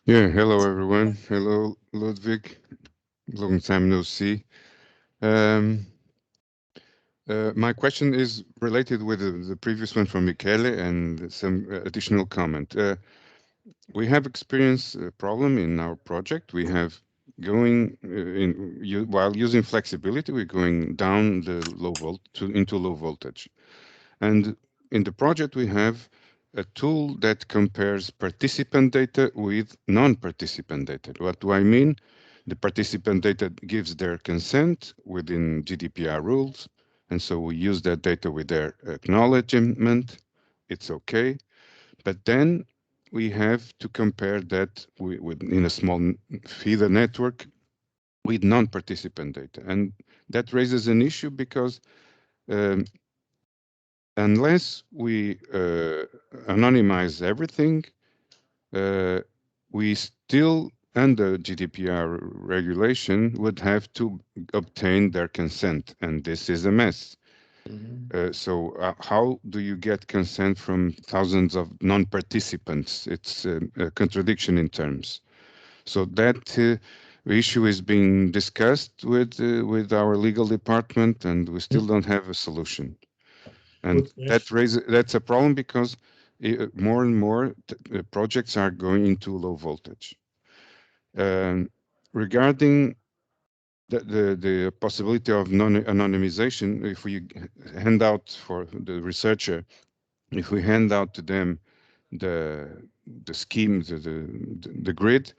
Yeah, hello everyone. Hello Ludwig. Long time no see. My question is related with the previous one from Michele and some additional comment. We have experienced a problem in our project. We have while using flexibility, we're going down the into low voltage. And in the project, we have a tool that compares participant data with non-participant data. What do I mean? The participant data gives their consent within GDPR rules. And so we use that data with their acknowledgement. It's okay. But then we have to compare that in a small feeder network with non-participant data. And that raises an issue because unless we anonymize everything, we still, under GDPR regulation, would have to obtain their consent, and this is a mess. So how do you get consent from thousands of non-participants? It's a contradiction in terms. So that issue is being discussed with our legal department, and we still don't have a solution. And that's a problem because more and more projects are going into low voltage. Regarding the possibility of non-anonymization, if we hand out for the researcher, if we hand out to them the scheme, the grid,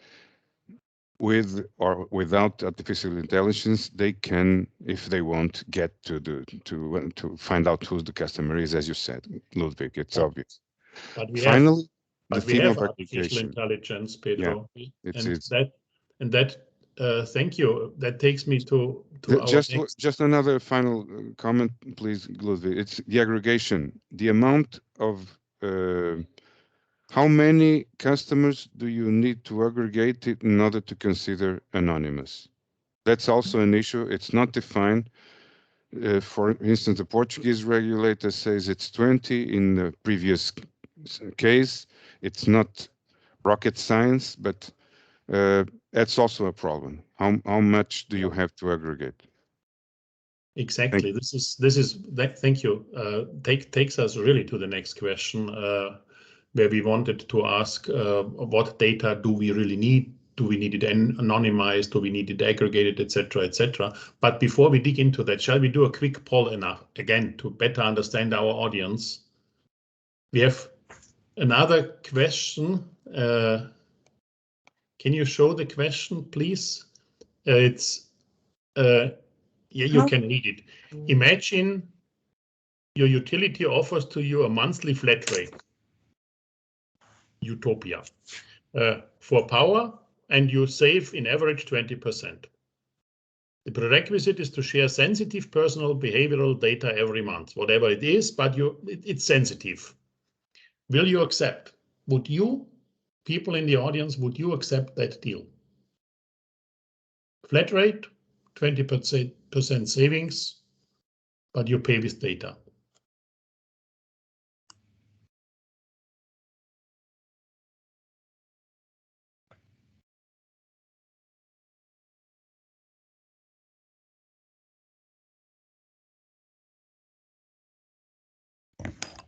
with or without artificial intelligence, they can, if they want, get to find out who the customer is, as you said, Ludwig. It's obvious. But we Finally, have, the theme of artificial intelligence, Pedro. Yeah, thank you. That takes me to just another final comment, please, Ludwig. It's the aggregation. The amount of how many customers do you need to aggregate it in order to consider anonymous? That's also an issue. It's not defined. For instance, the Portuguese regulator says it's 20. In the previous case, it's not rocket science, but that's also a problem. How much do you have to aggregate? Exactly. Thank you. Takes us really to the next question, where we wanted to ask what data do we really need? Do we need it anonymized? Do we need it aggregated, etc., etc.? But before we dig into that, shall we do a quick poll again to better understand our audience? We have another question. Can you show the question, please? It's You can read it. Imagine your utility offers to you a monthly flat rate. Utopia. For power, and you save in average 20%. The prerequisite is to share sensitive personal behavioral data every month, whatever it is, but it's sensitive. Will you accept? Would you, people in the audience, would you accept that deal? Flat rate, 20% savings, but you pay with data.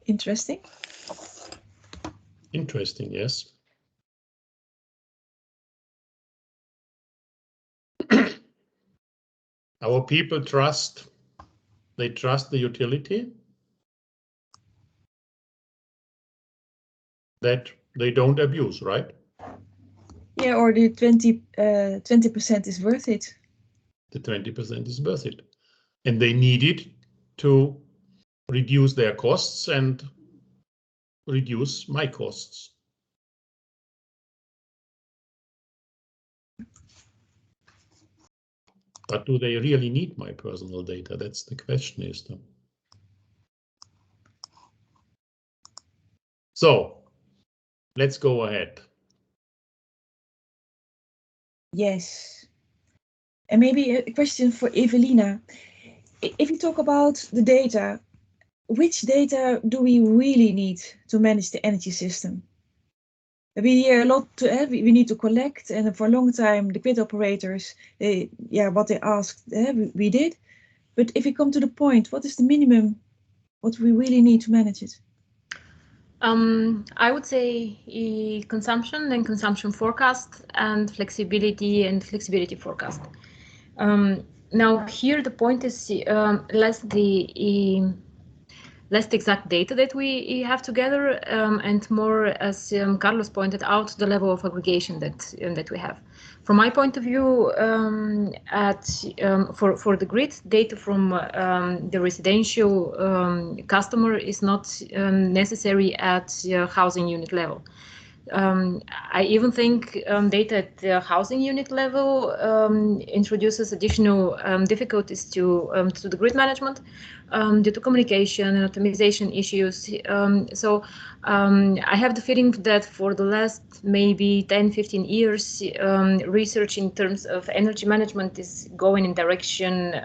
Interesting. Interesting, yes. Our people trust, they trust the utility, that they don't abuse, right? Yeah, or the 20% is worth it. The 20% is worth it. And they need it to reduce their costs and reduce my costs. But do they really need my personal data? That's the question, is there? So let's go ahead. Yes. And maybe a question for Evelina. If you talk about the data, which data do we really need to manage the energy system? We hear a lot, we need to collect, and for a long time, the grid operators, what they asked, we did. But if we come to the point, what is the minimum, what we really need to manage it? I would say consumption and consumption forecast and flexibility forecast. Now here the point is less the exact data that we have together and more, as Carlos pointed out, the level of aggregation that we have. From my point of view, for the grid, data from the residential customer is not necessary at housing unit level. I even think data at the housing unit level introduces additional difficulties to the grid management due to communication and optimization issues. So I have the feeling that for the last maybe 10-15 years, research in terms of energy management is going in direction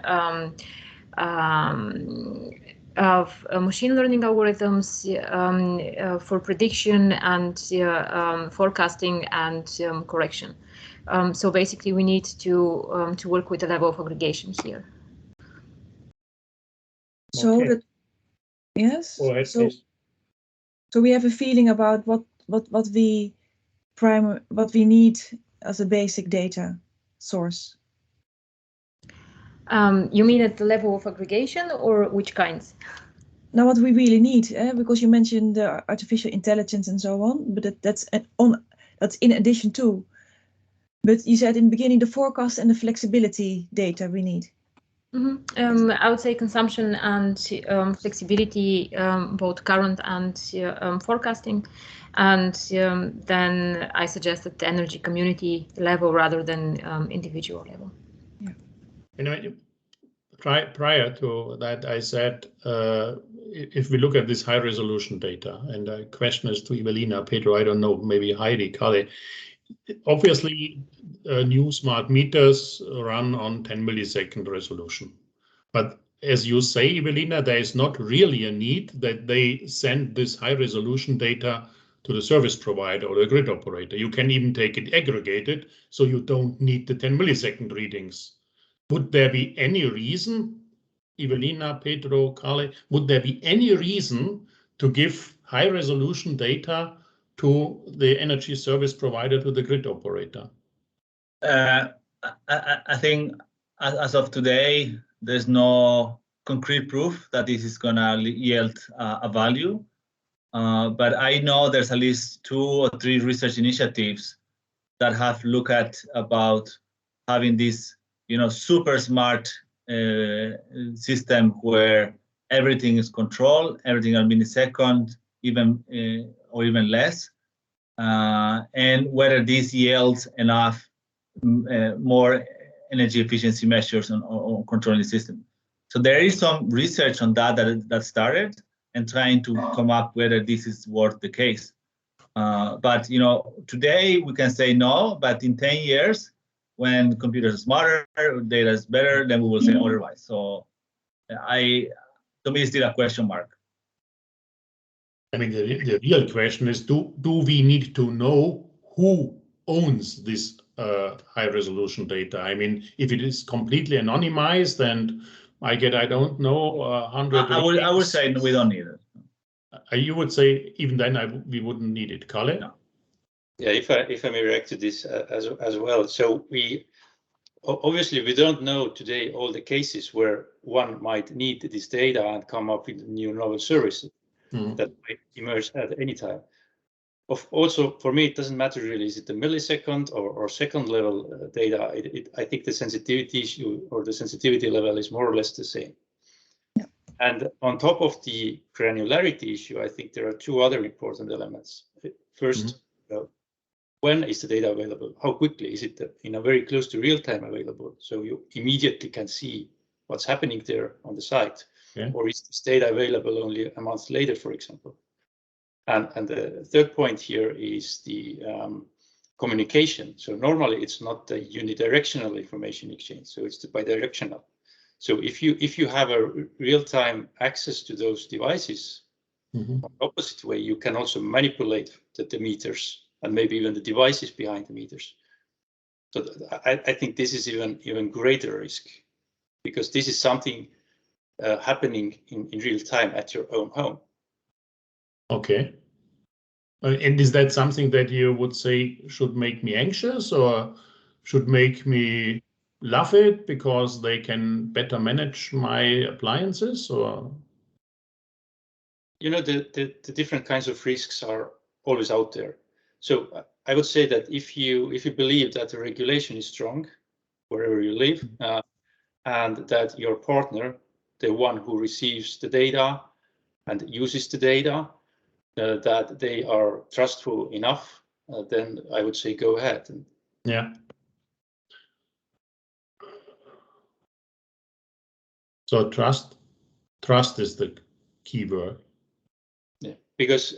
of machine learning algorithms for prediction and forecasting and correction. So basically, we need to work with the level of aggregation here. So Okay. that, yes. Go ahead, So please. so we have a feeling about what we need as a basic data source. You mean at the level of aggregation, or which kinds? Now, what we really need, because you mentioned artificial intelligence and so on, but that's in addition to. But you said in the beginning the forecast and the flexibility data we need. Mm-hmm. I would say consumption and flexibility, both current and forecasting, and then I suggest at the energy community level rather than individual level. Yeah. You know, prior to that, I said if we look at this high resolution data, and the question is to Evelina, Pedro, I don't know, maybe Heidi, Kalle. Obviously, new smart meters run on 10 millisecond resolution. But as you say, Evelina, there is not really a need that they send this high resolution data to the service provider or the grid operator. You can even take it aggregated, so you don't need the 10 millisecond readings. Would there be any reason, Evelina, Pedro, Kalle, would there be any reason to give high resolution data to the energy service provider, to the grid operator? I think as of today, there's no concrete proof that this is going to yield a value. But I know there's at least 2 or 3 research initiatives that have looked at about having this, super smart system where everything is controlled, everything at millisecond, even or even less, and whether this yields enough more energy efficiency measures on controlling the system. So there is some research on that started and trying to come up whether this is worth the case. But today we can say no, but in 10 years, when computers are smarter, data is better, then we will say otherwise. So to me, it's still a question mark. I mean, the real question is, do we need to know who owns this high resolution data? I mean, if it is completely anonymized and I don't know, 100. I would say we don't need it. You would say even then we wouldn't need it, Kalle? No. Yeah, if I may react to this as well. So obviously we don't know today all the cases where one might need this data and come up with new novel services that might emerge at any time. Also, for me, it doesn't matter really, is it a millisecond or second level data? I think the sensitivity issue or the sensitivity level is more or less the same. Yeah. And on top of the granularity issue, I think there are two other important elements. First, when is the data available? How quickly is it in a very close to real time available? So you immediately can see what's happening there on the site. Yeah. Or is this data available only a month later, for example? And the third point here is the communication. So normally it's not a unidirectional information exchange, so it's bidirectional. So if you have a real-time access to those devices, in the opposite way, you can also manipulate the meters and maybe even the devices behind the meters. So I think this is even greater risk, because this is something happening in real time at your own home. Okay. And is that something that you would say should make me anxious or should make me love it because they can better manage my appliances? Or the different kinds of risks are always out there. So I would say that if you believe that the regulation is strong wherever you live, and that your partner, the one who receives the data and uses the data, that they are trustful enough, then I would say go ahead. Yeah. So trust is the key word. Yeah, because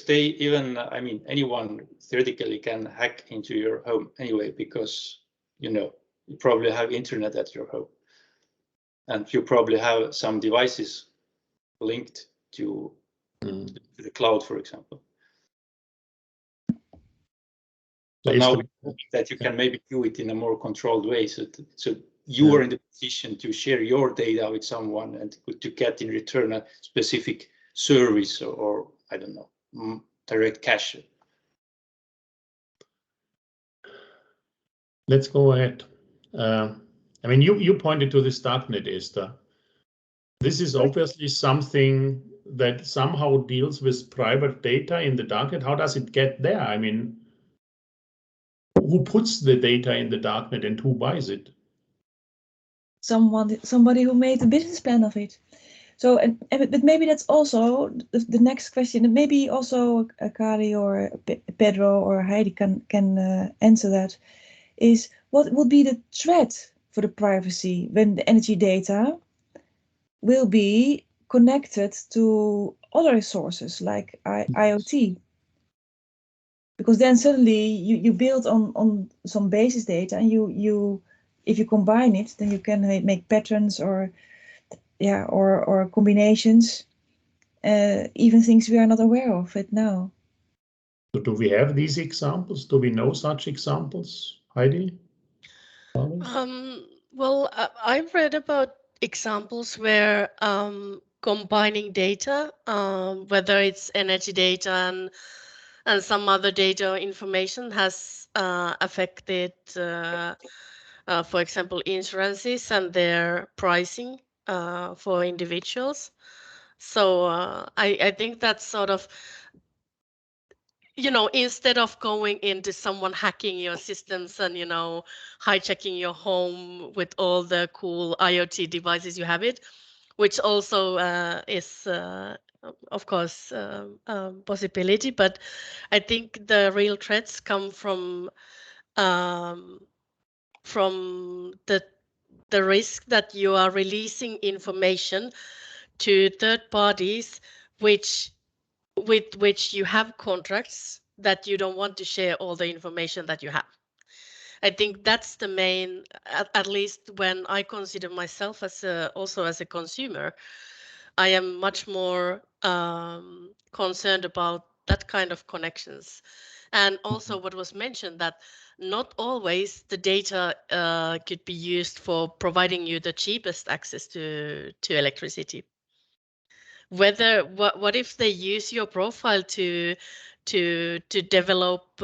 they even, I mean, anyone theoretically can hack into your home anyway, because you probably have internet at your home, and you probably have some devices linked to the cloud, for example. But now that you can maybe do it in a more controlled way, so you are in the position to share your data with someone and to get in return a specific service or I don't know, direct cash. Let's go ahead. I mean, you pointed to this darknet, Esther. This is obviously something that somehow deals with private data in the darknet. How does it get there? I mean, who puts the data in the darknet and who buys it? Somebody who made a business plan of it. So, but maybe that's also the next question. And maybe also Kari or Pedro or Heidi can answer that. Is what will be the threat for the privacy when the energy data will be connected to other sources like IoT? Because then suddenly you build on some basis data, and you if you combine it, then you can make patterns or combinations, even things we are not aware of it now. So do we have these examples? Do we know such examples, Heidi? Well, I've read about examples where combining data, whether it's energy data and some other data or information, has affected, for example, insurances and their pricing for individuals. So I think that's sort of, you know, instead of going into someone hacking your systems and, you know, hijacking your home with all the cool IoT devices you have it, which also is, of course, possibility. But I think the real threats come from the risk that you are releasing information to third parties, with which you have contracts that you don't want to share all the information that you have. I think that's the main, at least when I consider myself as also as a consumer, I am much more concerned about that kind of connections. And also what was mentioned, that not always the data could be used for providing you the cheapest access to electricity. What if they use your profile to develop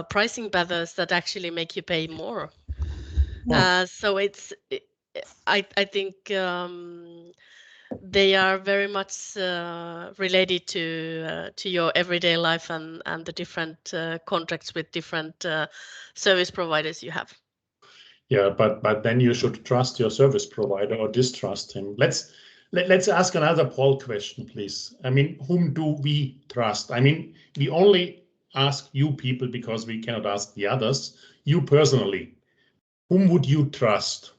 pricing patterns that actually make you pay more? So I think they are very much related to your everyday life and the different contracts with different service providers you have. Yeah, but then you should trust your service provider or distrust him. Let's ask another poll question, please. I mean, whom do we trust? I mean, we only ask you people because we cannot ask the others. You personally, whom would you trust?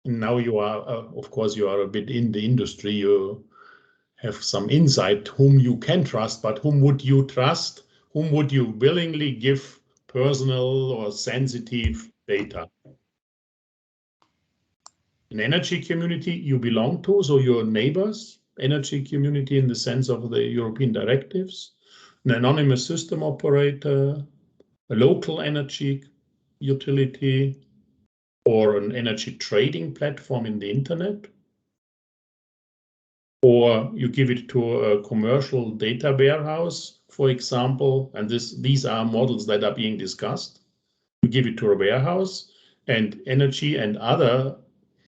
And now you are, of course, you are a bit in the industry. You have some insight whom you can trust, but whom would you trust? Whom would you willingly give personal or sensitive data? An energy community you belong to, so your neighbors, energy community in the sense of the European directives, an anonymous system operator, a local energy utility, or an energy trading platform in the internet, or you give it to a commercial data warehouse, for example, and these are models that are being discussed. You give it to a warehouse, and energy and other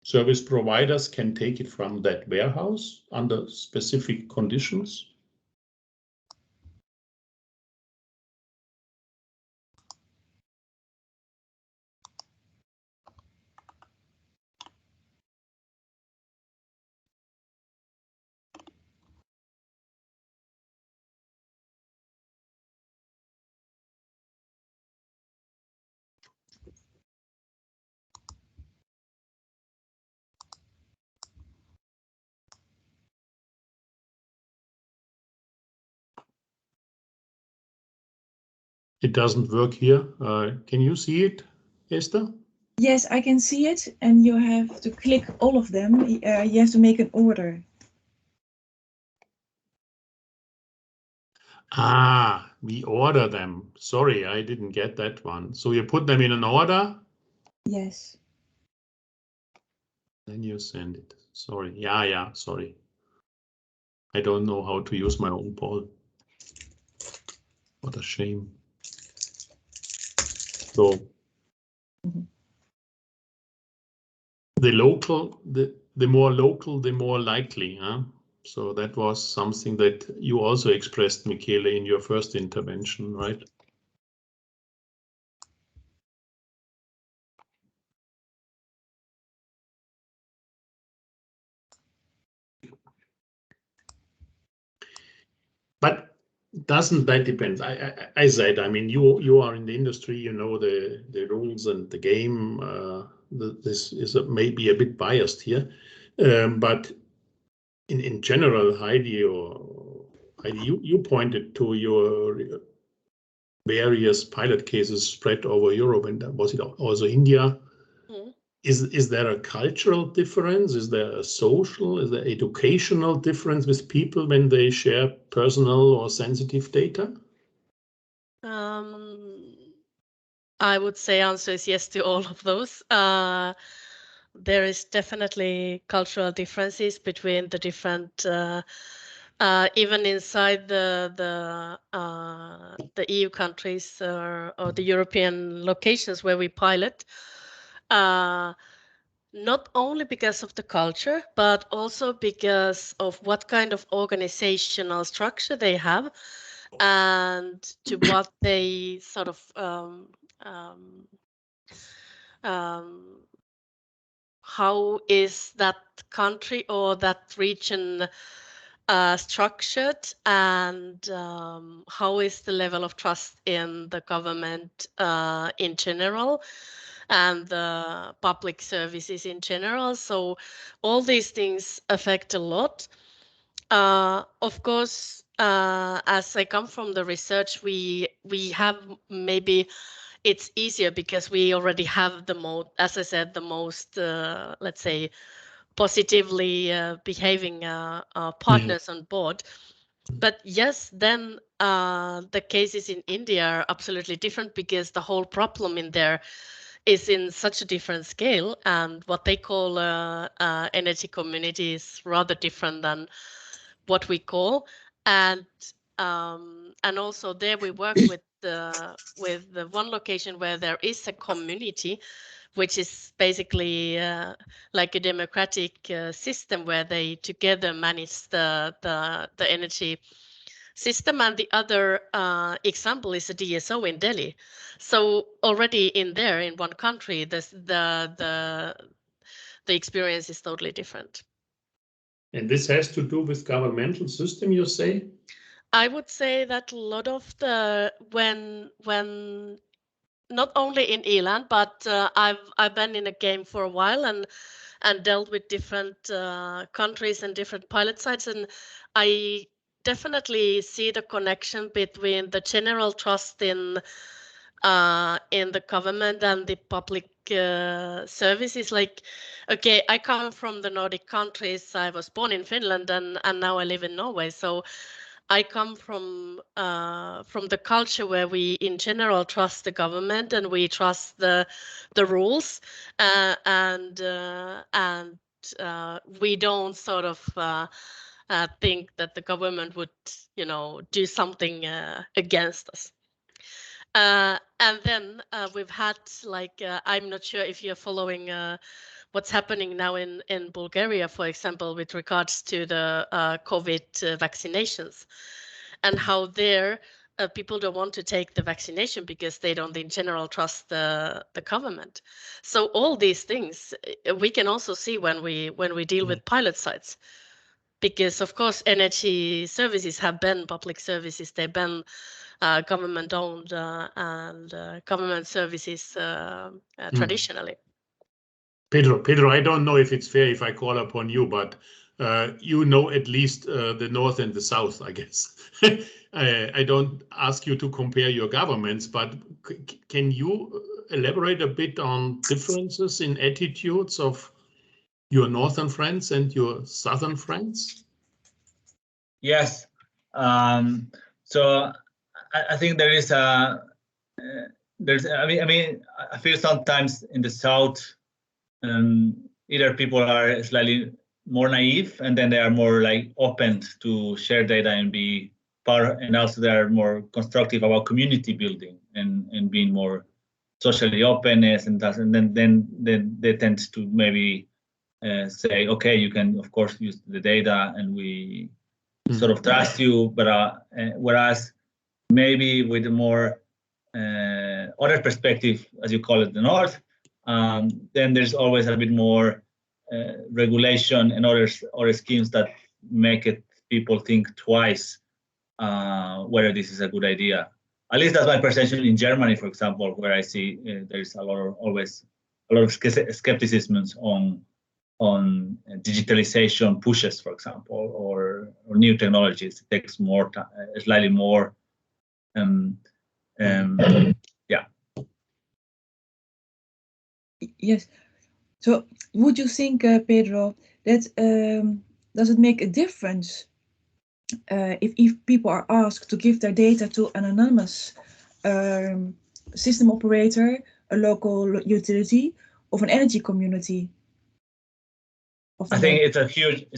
service providers can take it from that warehouse under specific conditions. It doesn't work here. Can you see it, Esther? Yes, I can see it, and you have to click all of them. You have to make an order. Ah, we order them. Sorry, I didn't get that one. So you put them in an order? Yes. Then you send it. Sorry. Yeah, sorry. I don't know how to use my own poll. What a shame. So the more local, the more likely. Huh? So that was something that you also expressed, Michele, in your first intervention, right? But doesn't that depend? I said, I mean, you are in the industry, you know the rules and the game. This is maybe a bit biased here, but in general, Heidi, you pointed to your various pilot cases spread over Europe, and was it also India? Mm. Is there a cultural difference? Is there a social, is there educational difference with people when they share personal or sensitive data? I would say answer is yes to all of those. There is definitely cultural differences between the different, even inside the EU countries or the European locations where we pilot. Not only because of the culture, but also because of what kind of organizational structure they have and to what they sort of how is that country or that region structured, and how is the level of trust in the government in general and the public services in general. So all these things affect a lot. Of course, as I come from the research, we have maybe it's easier because we already have the most, as I said, the most, let's say, positively behaving partners on board. But yes, then the cases in India are absolutely different because the whole problem in there is in such a different scale, and what they call energy community is rather different than what we call. And also there we work with the one location where there is a community, which is basically like a democratic system where they together manage the energy system. And the other example is a DSO in Delhi. So already in there, in one country, the experience is totally different. And this has to do with governmental system, you say? I would say that a lot of the when not only in Eland, but I've been in a game for a while and dealt with different countries and different pilot sites, and I definitely see the connection between the general trust in the government and the public services. Like, okay, I come from the Nordic countries. I was born in Finland and now I live in Norway. So I come from the culture where we, in general, trust the government and we trust the rules, and we don't sort of think that the government would, do something against us. And then we've had, like, I'm not sure if you're following what's happening now in Bulgaria, for example, with regards to the COVID vaccinations, and how there people don't want to take the vaccination because they don't in general trust the government. So all these things we can also see when we deal with pilot sites, because of course energy services have been public services, they've been government owned and government services traditionally. Pedro, I don't know if it's fair if I call upon you, but you know at least the North and the South, I guess. I don't ask you to compare your governments, but can you elaborate a bit on differences in attitudes of your Northern friends and your Southern friends? Yes. So I think there is I feel sometimes in the South, either people are slightly more naive and then they are more like open to share data and be part, and also they are more constructive about community building and being more socially openness, and then they tend to maybe say, okay, you can of course use the data and we sort of trust you, but whereas maybe with a more other perspective, as you call it, the North, then there's always a bit more regulation and other schemes that make it people think twice whether this is a good idea. At least that's my perception in Germany, for example, where I see there's always a lot of skepticism on digitalization pushes, for example, or new technologies. It takes more time, slightly more. Yeah. Yes. So would you think, Pedro, that does it make a difference if people are asked to give their data to an anonymous system operator, a local utility, of an energy community? I think it's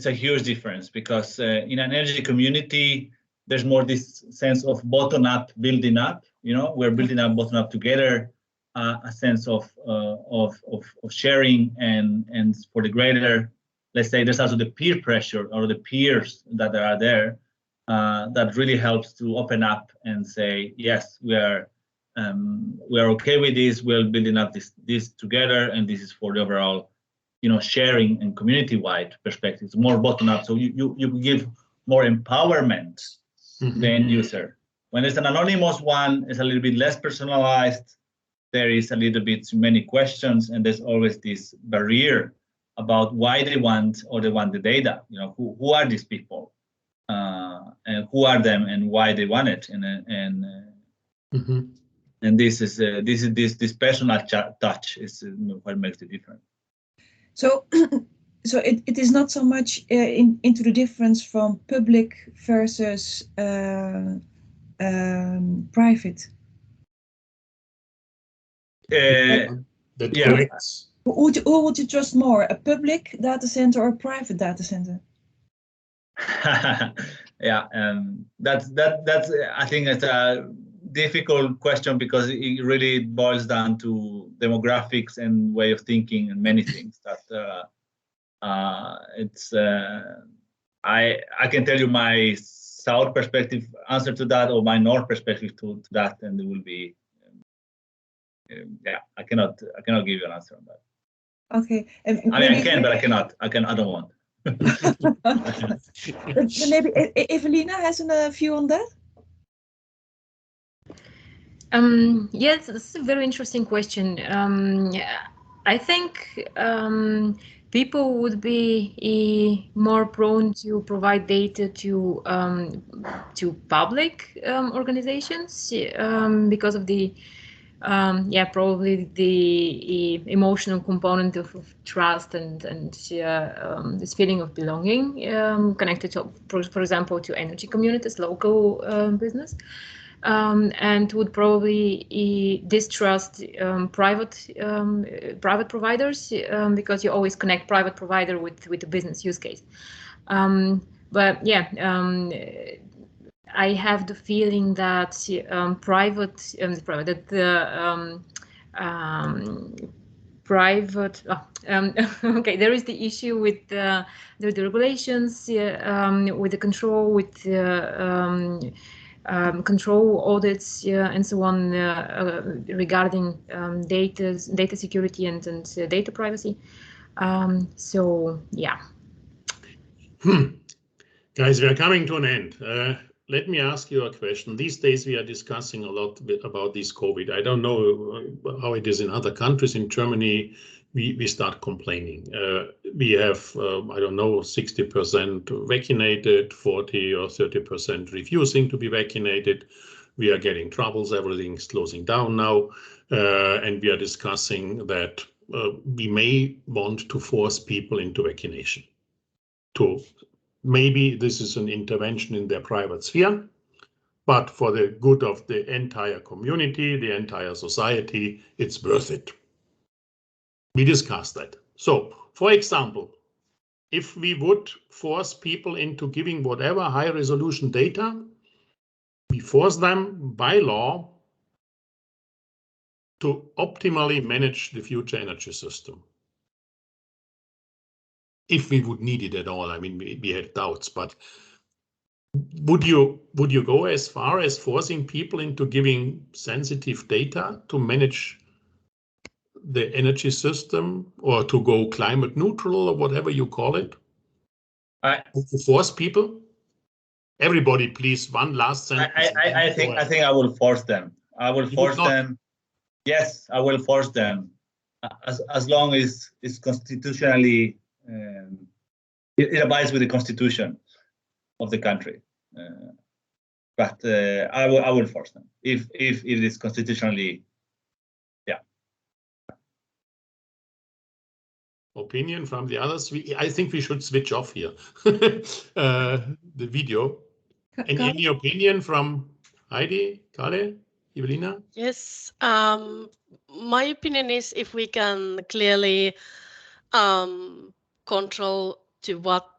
a huge difference, because in an energy community, there's more this sense of bottom-up building up. We're building up bottom up together, a sense of sharing and for the greater. Let's say there's also the peer pressure or the peers that are there. that really helps to open up and say, yes, we are okay with this. We're building up this together, and this is for the overall, sharing and community-wide perspectives, more bottom-up. So you give more empowerment to the end user. When it's an anonymous one, it's a little bit less personalized. There is a little bit too many questions, and there's always this barrier about why they want the data. Who are these people, and who are them, and why they want it, and this personal touch is what makes the difference. So, so it is not so much into the difference from public versus private. Corrects. Who would you trust more, a public data center or a private data center? Yeah, that's I think it's a difficult question because it really boils down to demographics and way of thinking and many things. That it's I can tell you my South perspective answer to that, or my North perspective to that, and it will be yeah. I cannot give you an answer on that. Okay. I mean, I can, but I cannot. I don't want. Maybe Evelina has a view on that. Yes, this is a very interesting question. I think people would be more prone to provide data to public organizations because of the probably the emotional component of trust and this feeling of belonging connected to, for example, to energy communities, local business. And would probably distrust private providers because you always connect private provider with the business use case. But yeah, I have the feeling that okay, there is the issue with the regulations, with the control, with control audits and so on regarding data security and data privacy. So yeah. Guys, we are coming to an end. Let me ask you a question. These days we are discussing a lot about this COVID. I don't know how it is in other countries. In Germany, we start complaining. We have, I don't know, 60% vaccinated, 40 or 30% refusing to be vaccinated. We are getting troubles, everything's closing down now. And we are discussing that we may want to force people into vaccination. Maybe this is an intervention in their private sphere, but for the good of the entire community, the entire society, it's worth it. We discussed that. So, for example, if we would force people into giving whatever high resolution data, we force them by law to optimally manage the future energy system. If we would need it at all, I mean, we had doubts, but would you go as far as forcing people into giving sensitive data to manage the energy system, or to go climate neutral, or whatever you call it? To force people? Everybody, please, one last sentence. I think I will force them. I will force them. Yes, I will force them, as long as it's constitutionally it abides with the constitution of the country. But I will force them if it is constitutionally. Yeah. Opinion from the others. I think we should switch off here the video. And any opinion from Heidi, Kale, Evelina? Yes, my opinion is if we can clearly control to what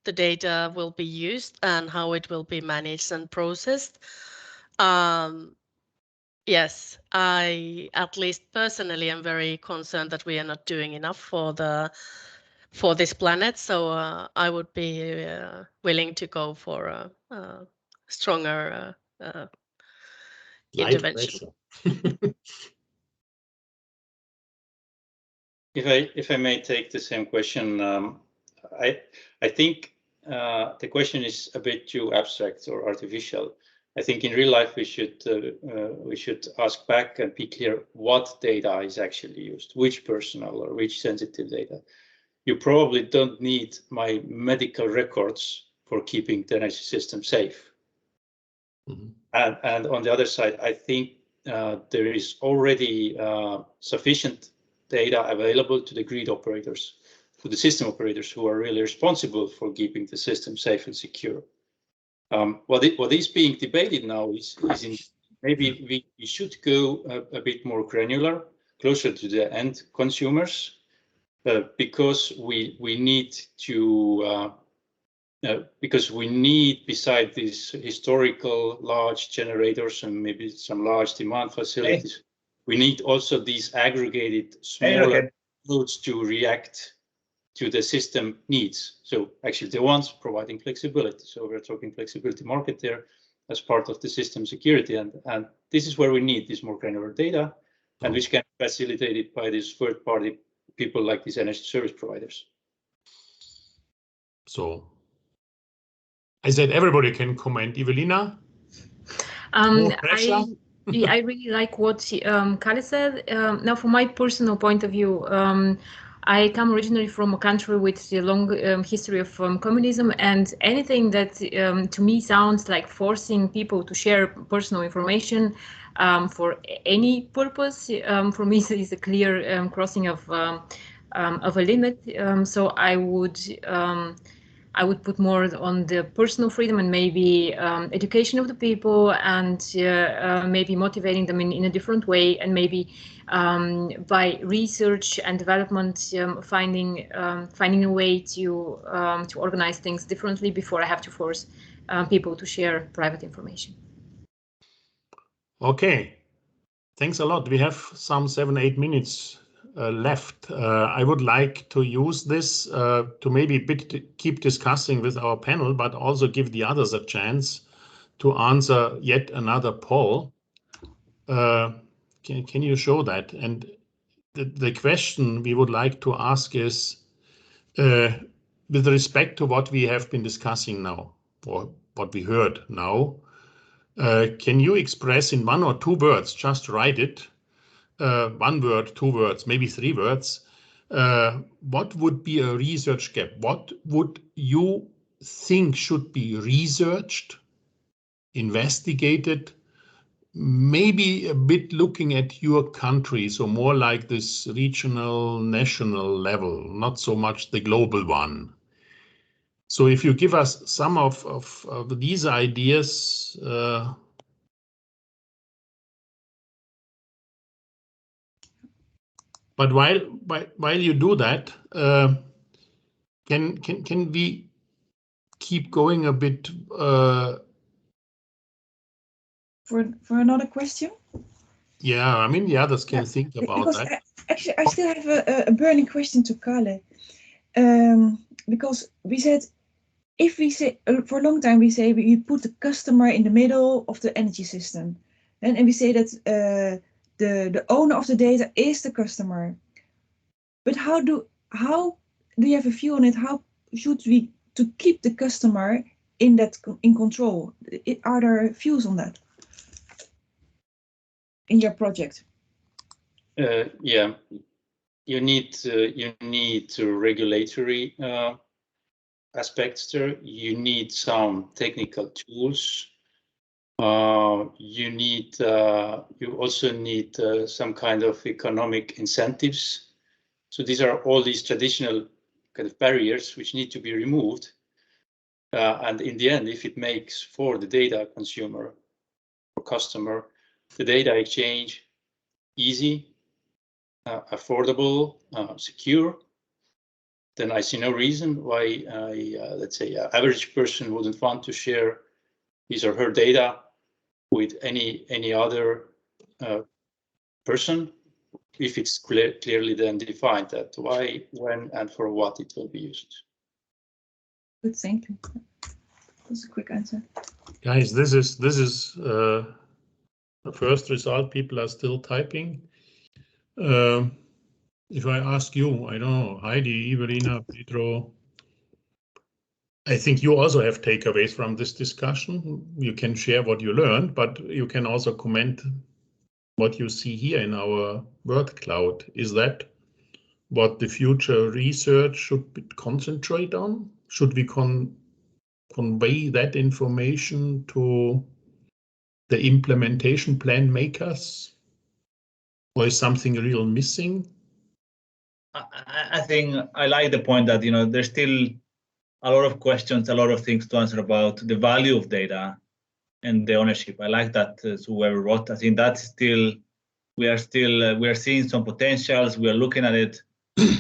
the data will be used and how it will be managed and processed. Yes, I, at least personally, am very concerned that we are not doing enough for this planet. So I would be willing to go for stronger intervention. If I may take the same question, I think the question is a bit too abstract or artificial. I think in real life we should ask back and be clear what data is actually used, which personal or which sensitive data. You probably don't need my medical records for keeping the energy system safe. Mm-hmm. And on the other side, I think there is already sufficient data available to the grid operators, to the system operators who are really responsible for keeping the system safe and secure. What is being debated now is maybe we should go a bit more granular, closer to the end consumers, because we need to because we need, beside these historical large generators and maybe some large demand facilities, we need also these aggregated smaller nodes to react to the system needs. So actually the ones providing flexibility. So we're talking flexibility market there as part of the system security. And this is where we need this more granular data, and which can be facilitated by these third-party people like these energy service providers. So I said everybody can comment. Evelina? I really like what Kalle said. Now, from my personal point of view, I come originally from a country with a long history of communism, and anything that to me sounds like forcing people to share personal information for any purpose, for me is a clear crossing of a limit. So I would put more on the personal freedom and maybe education of the people, and maybe motivating them in a different way, and maybe by research and development finding a way to organize things differently before I have to force people to share private information. Okay, thanks a lot. We have some 7-8 minutes left. I would like to use this to maybe keep discussing with our panel, but also give the others a chance to answer yet another poll. Can you show that? And the question we would like to ask is, with respect to what we have been discussing now, or what we heard now, can you express in 1 or 2 words, just write it, 1 word, 2 words, maybe 3 words, what would be a research gap? What would you think should be researched, investigated, maybe a bit looking at your country, so more like this regional, national level, not so much the global one. So if you give us some of these ideas, but while you do that, can we keep going a bit? For another question? Yeah, I mean the others can think about that. Actually, I still have a burning question to Kalle, because we said, if we say for a long time we say we put the customer in the middle of the energy system, and we say that the owner of the data is the customer. But how do you have a view on it? How should we to keep the customer in control? Are there views on that in your project? Yeah, you need regulatory aspects there. You need some technical tools. You also need some kind of economic incentives. So these are all these traditional kind of barriers which need to be removed. And in the end, if it makes for the data consumer or customer, the data exchange easy, affordable, secure, then I see no reason why, let's say, an average person wouldn't want to share his or her data with any other person, if it's clearly then defined that why, when, and for what it will be used. Good, thank you. That's a quick answer. Guys, this is the first result. People are still typing. If I ask you, I don't know, Heidi, Evelina, Pedro, I think you also have takeaways from this discussion. You can share what you learned, but you can also comment what you see here in our word cloud. Is that what the future research should concentrate on? Should we convey that information to the implementation plan makers? Or is something real missing? I think I like the point that, there's still a lot of questions, a lot of things to answer about the value of data and the ownership. I like that whoever wrote. I think that's still, we are seeing some potentials. We are looking at it,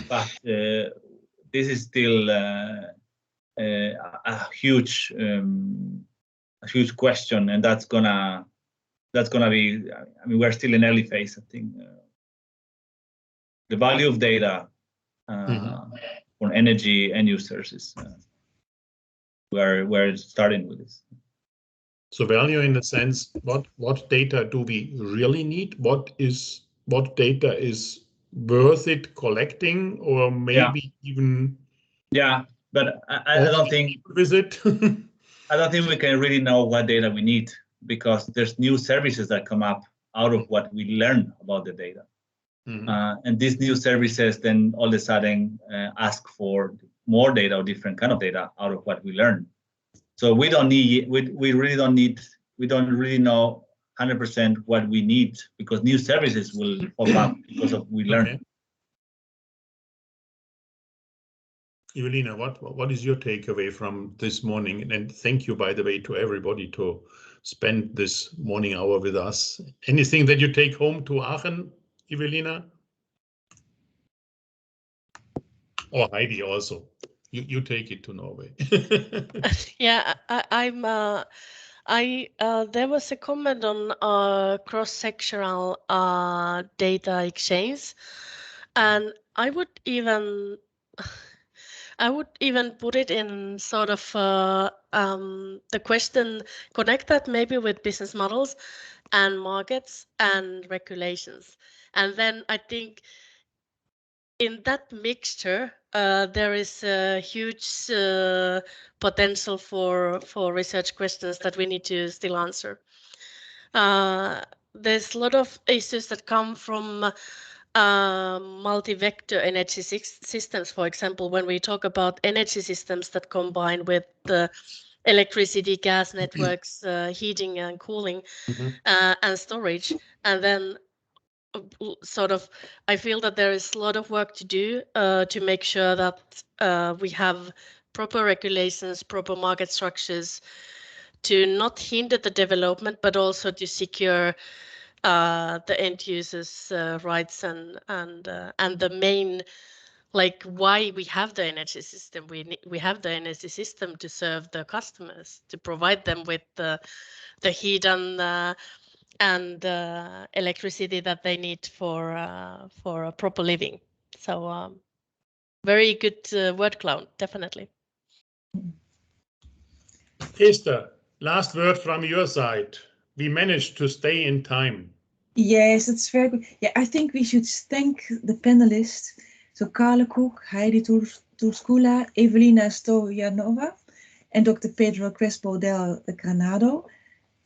but this is still a huge question, and that's gonna be. I mean, we're still in early phase. I think the value of data for energy end users is we're starting with this. So value in the sense, what data do we really need? What data is worth it collecting, or maybe even? Yeah, but I don't think visit. I don't think we can really know what data we need, because there's new services that come up out of what we learn about the data. And these new services then all of a sudden ask for more data or different kind of data out of what we learn. So we don't really know 100% what we need, because new services will pop up because of we learn. Okay. Evelina, what is your takeaway from this morning? And thank you, by the way, to everybody to spend this morning hour with us. Anything that you take home to Aachen, Evelina? Or Heidi also. You take it to Norway. Yeah, there was a comment on cross-sectional data exchange, and I would even put it in sort of the question, connect that maybe with business models and markets and regulations. And then I think in that mixture, there is a huge potential for research questions that we need to still answer. There's a lot of issues that come from multi-vector energy systems. For example, when we talk about energy systems that combine with the electricity, gas networks, heating and cooling, and storage, and then sort of, I feel that there is a lot of work to do to make sure that we have proper regulations, proper market structures to not hinder the development, but also to secure the end users' rights and the main, like, why we have the energy system. We have the energy system to serve the customers, to provide them with the heat and electricity that they need for a proper living. So very good word cloud, definitely. Esther, last word from your side. We managed to stay in time. Yes, that's very good. Yeah, I think we should thank the panelists. So Carla Cook, Heidi Turskula, Evelina Stoyanova, and Dr. Pedro Crespo del Granado.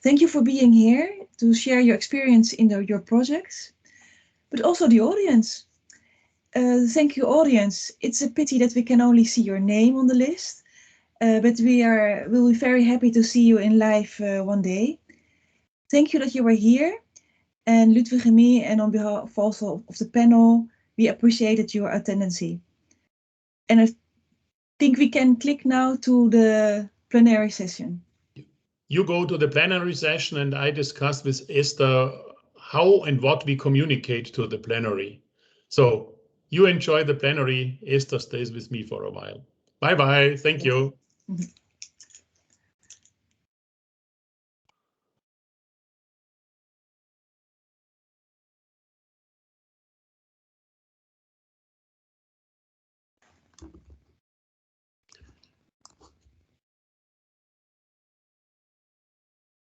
Thank you for being here to share your experience in your projects, but also the audience. Thank you, audience. It's a pity that we can only see your name on the list, but we'll be very happy to see you in live one day. Thank you that you were here. And Ludwig and me, and on behalf also of the panel, we appreciated your attendance. And I think we can click now to the plenary session. You go to the plenary session, and I discuss with Esther how and what we communicate to the plenary. So you enjoy the plenary. Esther stays with me for a while. Bye-bye. Thank you.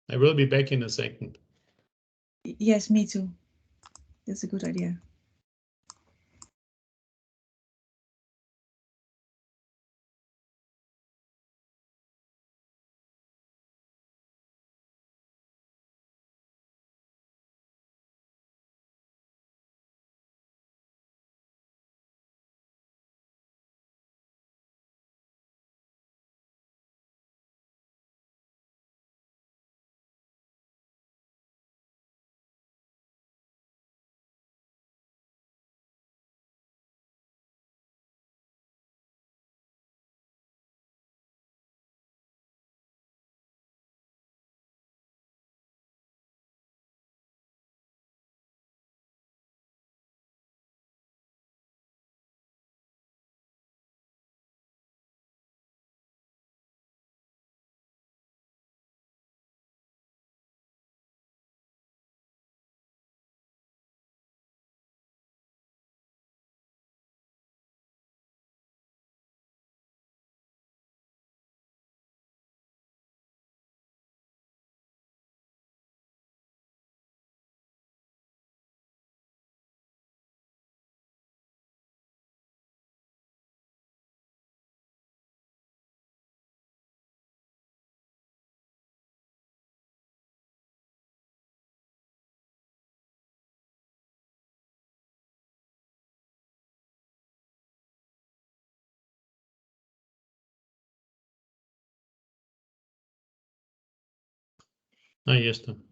I will be back in a second. Yes, me too. That's a good idea. Ah, yes, then.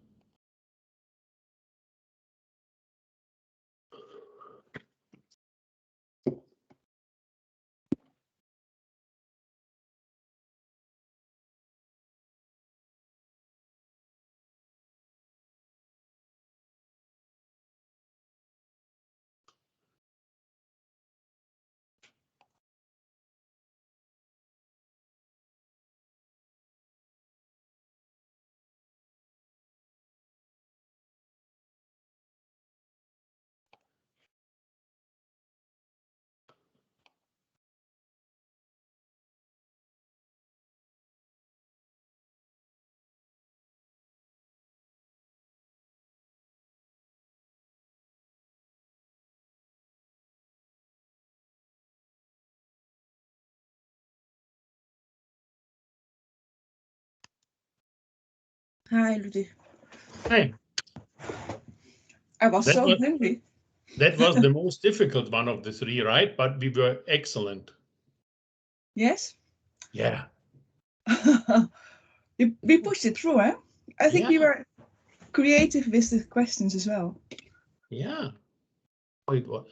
Hi, Ludwig. Hey, I was That so was- hungry. that was the most difficult one of the three, right? But we were excellent. Yes? Yeah. we pushed it through, eh? I think we Yeah. were creative with the questions as well. Yeah.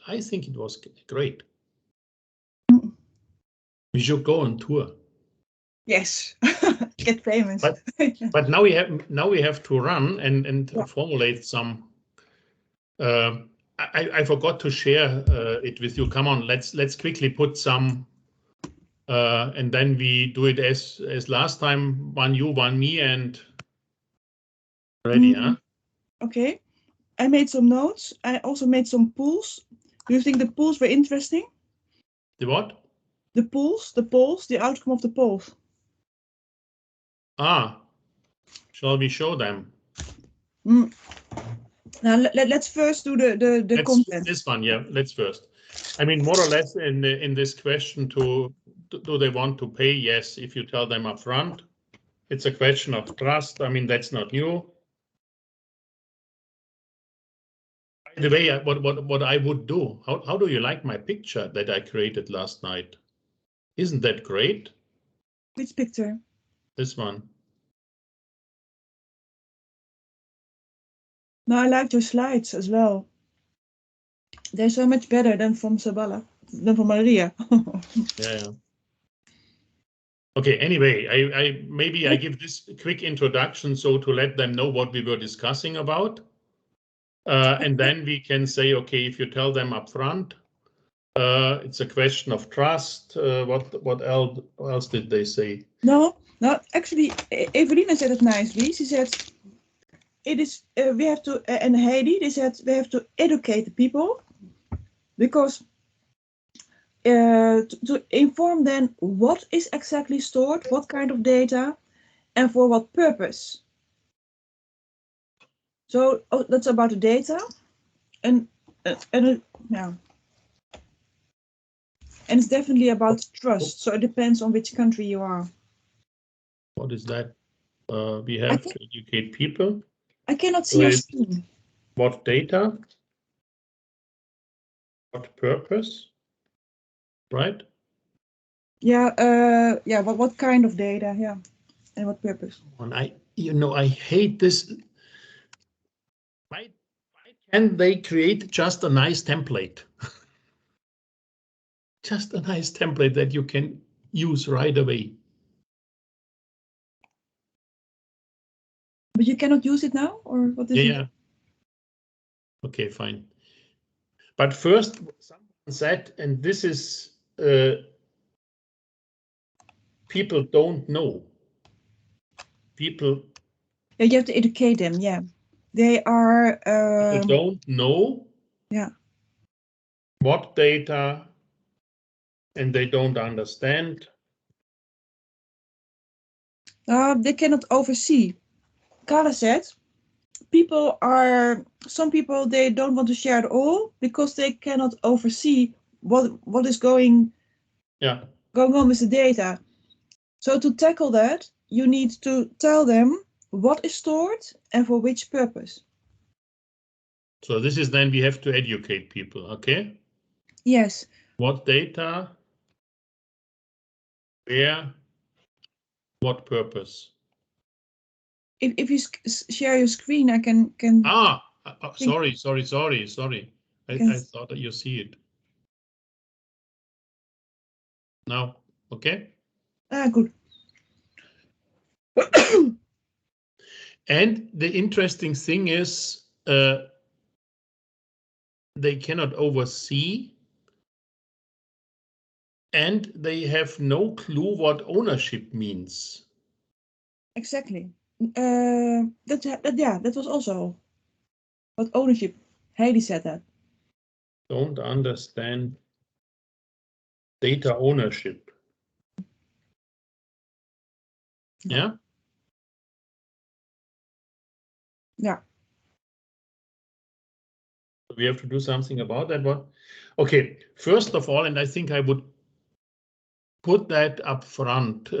I think it was great. Mm. We should go on tour. Yes. Get famous. But now we have to run and Yeah. formulate some. I forgot to share it with you. Come on, let's quickly put some, and then we do it as last time. One you, one me, and ready, huh? Okay. I made some notes. I also made some polls. Do you think the polls were interesting? The what? The polls, the outcome of the polls. Ah, shall we show them? Mm. Now let's first do the content. This one, yeah. Let's first. I mean, more or less in this question, do they want to pay? Yes, if you tell them up front. It's a question of trust. I mean, that's not new. By the way, what I would do? How do you like my picture that I created last night? Isn't that great? Which picture? This one. No, I liked your slides as well. They're so much better than from Sabala, than from Maria. Yeah. Okay. Anyway, I give this quick introduction so to let them know what we were discussing about, and then we can say, okay, if you tell them up front, it's a question of trust. What else did they say? No, actually, Evelina said it nicely. She said, it is, we have to, and Heidi, they said, we have to educate the people because to inform them what is exactly stored, what kind of data, and for what purpose. So that's about the data, and yeah, and it's definitely about trust. So it depends on which country you are. What is that? We have to educate people. I cannot see your With screen. what data? What purpose? Right? Yeah, yeah, but what kind of data? Yeah, and what purpose? And I hate this. Why can't they create just a nice template? Just a nice template that you can use right away. But you cannot use it now, or what is it? Yeah. Okay, fine. But first, someone said, and this is people don't know. People. Yeah, you have to educate them. Yeah, they are. People don't know. Yeah. What data, and they don't understand. They cannot oversee. Carla said, some people, they don't want to share it all because they cannot oversee what is going on with the data. So to tackle that, you need to tell them what is stored and for which purpose. So this is then we have to educate people, okay? Yes. What data, where, what purpose? If you share your screen, I can. Sorry. I thought that you see it. Now, okay? Good. And the interesting thing is they cannot oversee and they have no clue what ownership means. Exactly. That was also what ownership. Heidi said that. Don't understand data ownership. Yeah? Yeah. We have to do something about that one. Okay, first of all, and I think I would put that up front,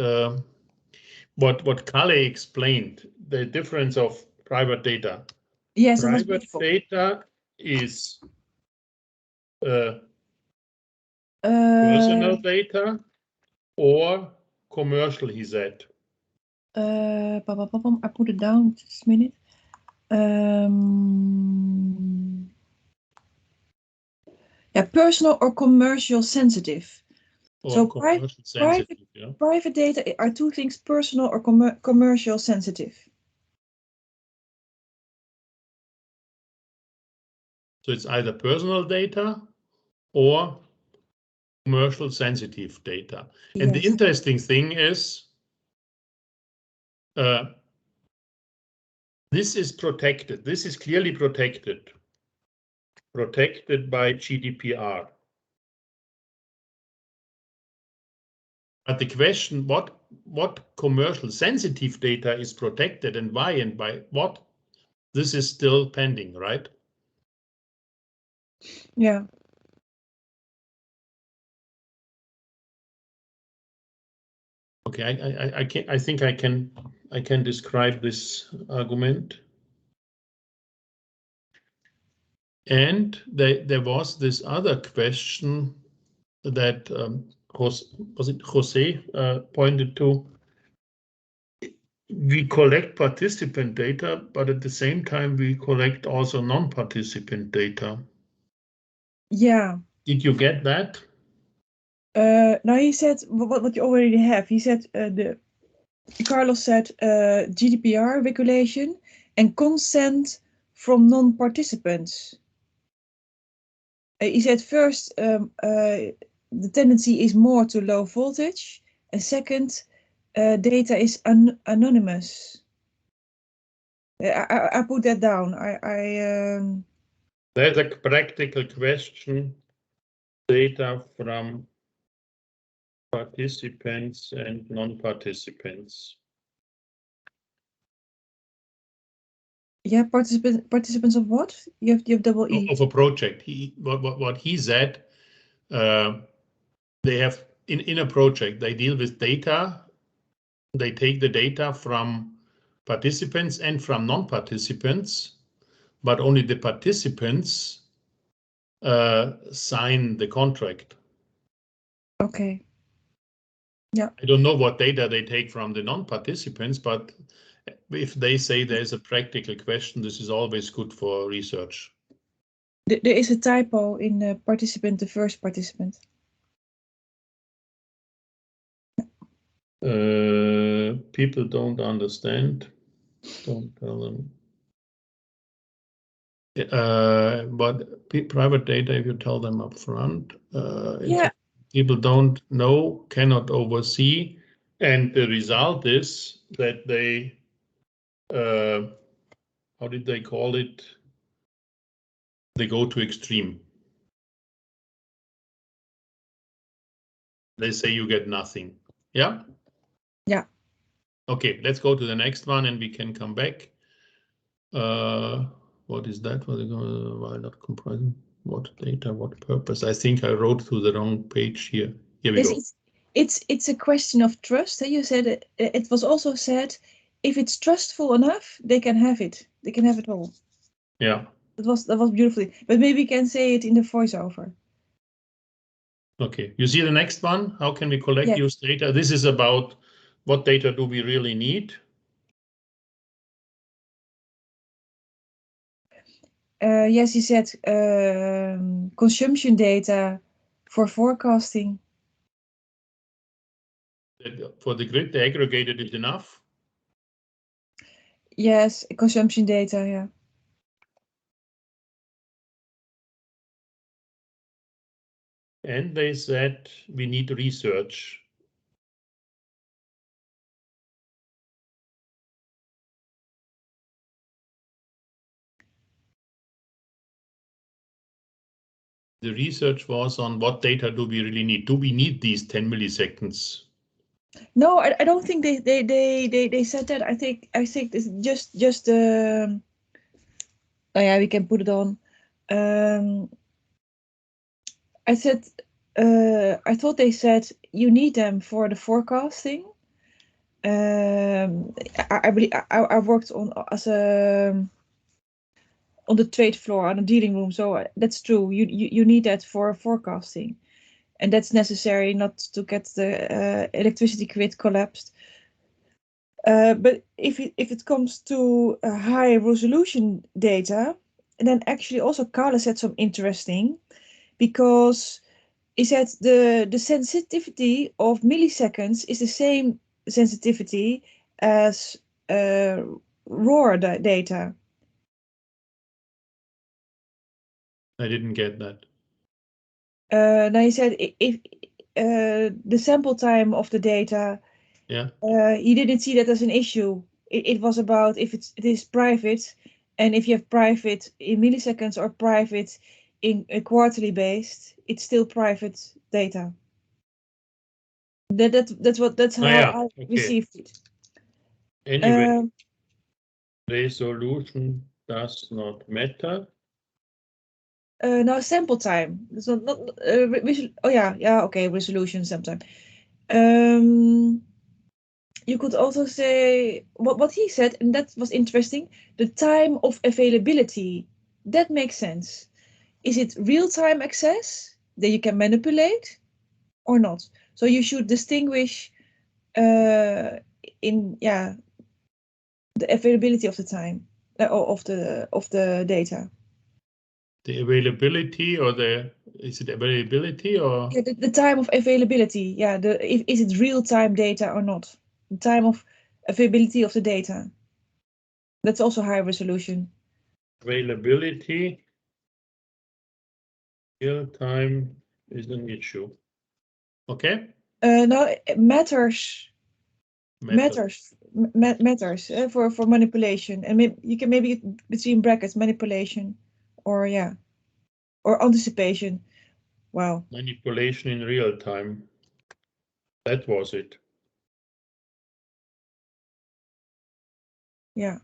what Kalle explained, the difference of private data. Yes, private data is personal data or commercial, he said. I put it down just a minute. Yeah, personal or commercial sensitive. Or so commercial sensitive, yeah. Private data are two things: personal or commercial sensitive. So it's either personal data or commercial sensitive data. Yes. And the interesting thing is this is protected. This is clearly protected by GDPR. But the question, what commercial sensitive data is protected and why and by what, this is still pending, right? Yeah. Okay, I think I can describe this argument. And there was this other question that was it Jose pointed to. We collect participant data, but at the same time we collect also non-participant data. Yeah. Did you get that? No, he said what you already have. He said Carlos said GDPR regulation and consent from non-participants. He said first the tendency is more to low voltage, and second data is anonymous. I put that down. There's a practical question. Data from participants and non-participants. Yeah, participants of what? You have double E. Of a project. What he said, they have in a project, they deal with data. They take the data from participants and from non-participants, but only the participants sign the contract. Okay. Yeah. I don't know what data they take from the non-participants, but if they say there's a practical question, this is always good for research. There is a typo in participant, the first participant. People don't understand. Don't tell them. But private data, if you tell them up front, Yeah. people don't know, cannot oversee, and the result is that they, how did they call it? They go to extreme. They say you get nothing. Yeah? Yeah. Okay, let's go to the next one and we can come back. What is that? Why not comprising? What data, what purpose? I think I wrote to the wrong page here. Here we go. It's a question of trust. You said it was also said, if it's trustful enough, they can have it. They can have it all. Yeah. That was beautifully. But maybe you can say it in the voiceover. Okay. You see the next one? How can we collect Yes. use data? This is about what data do we really need? Yes, you said consumption data for forecasting. For the grid, the aggregated is enough. Yes, consumption data, yeah. And they said we need research. The research was on what data do we really need? Do we need these 10 milliseconds? No, I don't think they said that. I think it's just oh yeah, we can put it on. I thought they said you need them for the forecasting. I believe I worked on the trade floor on a dealing room, so that's true. You need that for forecasting, and that's necessary not to get the electricity grid collapsed. But if it comes to high resolution data, then actually also Carla said some interesting, because he said the sensitivity of milliseconds is the same sensitivity as raw data. I didn't get that. Now he said if the sample time of the data, yeah, he didn't see that as an issue. It was about if it is private, and if you have private in milliseconds or private in a quarterly based, it's still private data. That's how I received it. Anyway, resolution does not matter. Now sample time. It's not oh yeah, okay, resolution sometime. You could also say what he said, and that was interesting. The time of availability. That makes sense. Is it real-time access that you can manipulate or not? So you should distinguish in the availability of the time of the data. The availability, or is it availability or the time of availability? Yeah, is it real-time data or not? The time of availability of the data. That's also high resolution. Availability. Real time is an issue. Okay. No, it matters for manipulation, and you can maybe between brackets manipulation, or or anticipation. Wow. Manipulation in real time. That was it. Yeah.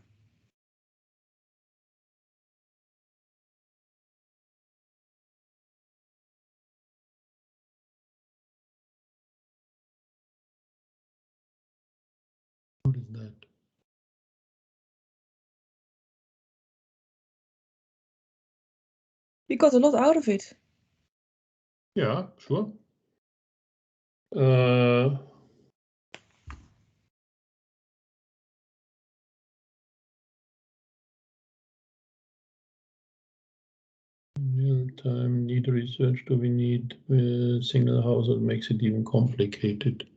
What is that? We got a lot out of it. Yeah, sure. Real-time need research. Do we need single household? Makes it even complicated.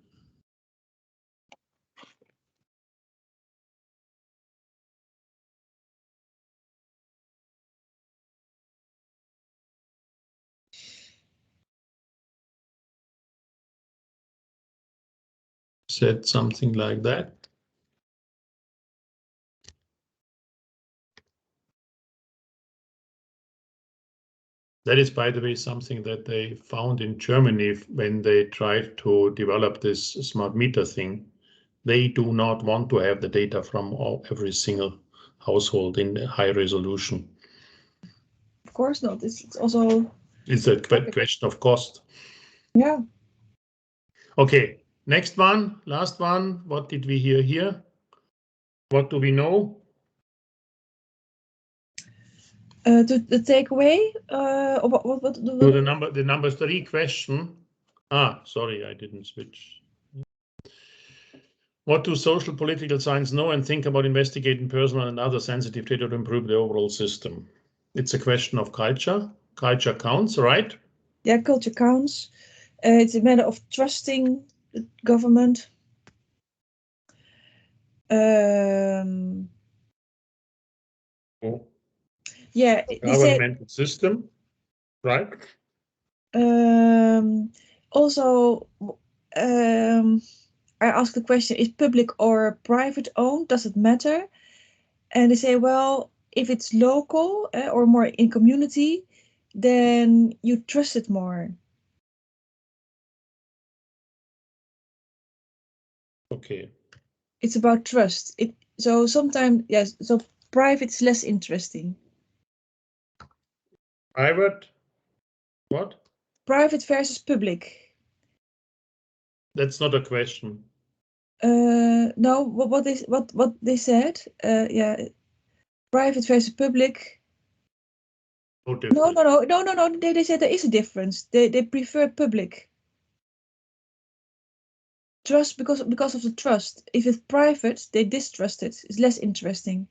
Said something like that. That is, by the way, something that they found in Germany when they tried to develop this smart meter thing. They do not want to have the data from every single household in high resolution. Of course not. It's also. It's a question of cost. Yeah. Okay, next one, last one. What did we hear here? What do we know? The takeaway. No, the number 3 question. Sorry, I didn't switch. What do social political science know and think about investigating personal and other sensitive data to improve the overall system? It's a question of culture. Culture counts, right? Yeah, culture counts. It's a matter of trusting the government. Yeah, governmental system, right? Also, I asked the question: is public or private owned? Does it matter? And they say, well, if it's local or more in community, then you trust it more. Okay. It's about trust. So sometimes, yes. So private is less interesting. Private. What? Private versus public. That's not a question. No, what they said. Yeah, private versus public. No. They said there is a difference. They prefer public. Trust because of the trust. If it's private, they distrust it. It's less interesting.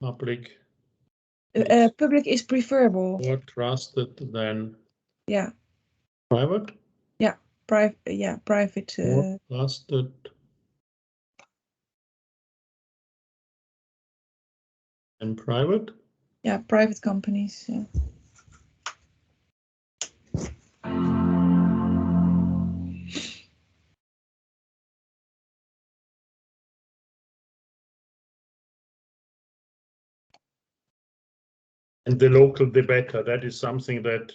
Public. Public is preferable. More trusted than. Yeah. Private. Yeah, private. Yeah, private. More trusted. And private. Yeah, private companies. Yeah. And the local debater, that is something that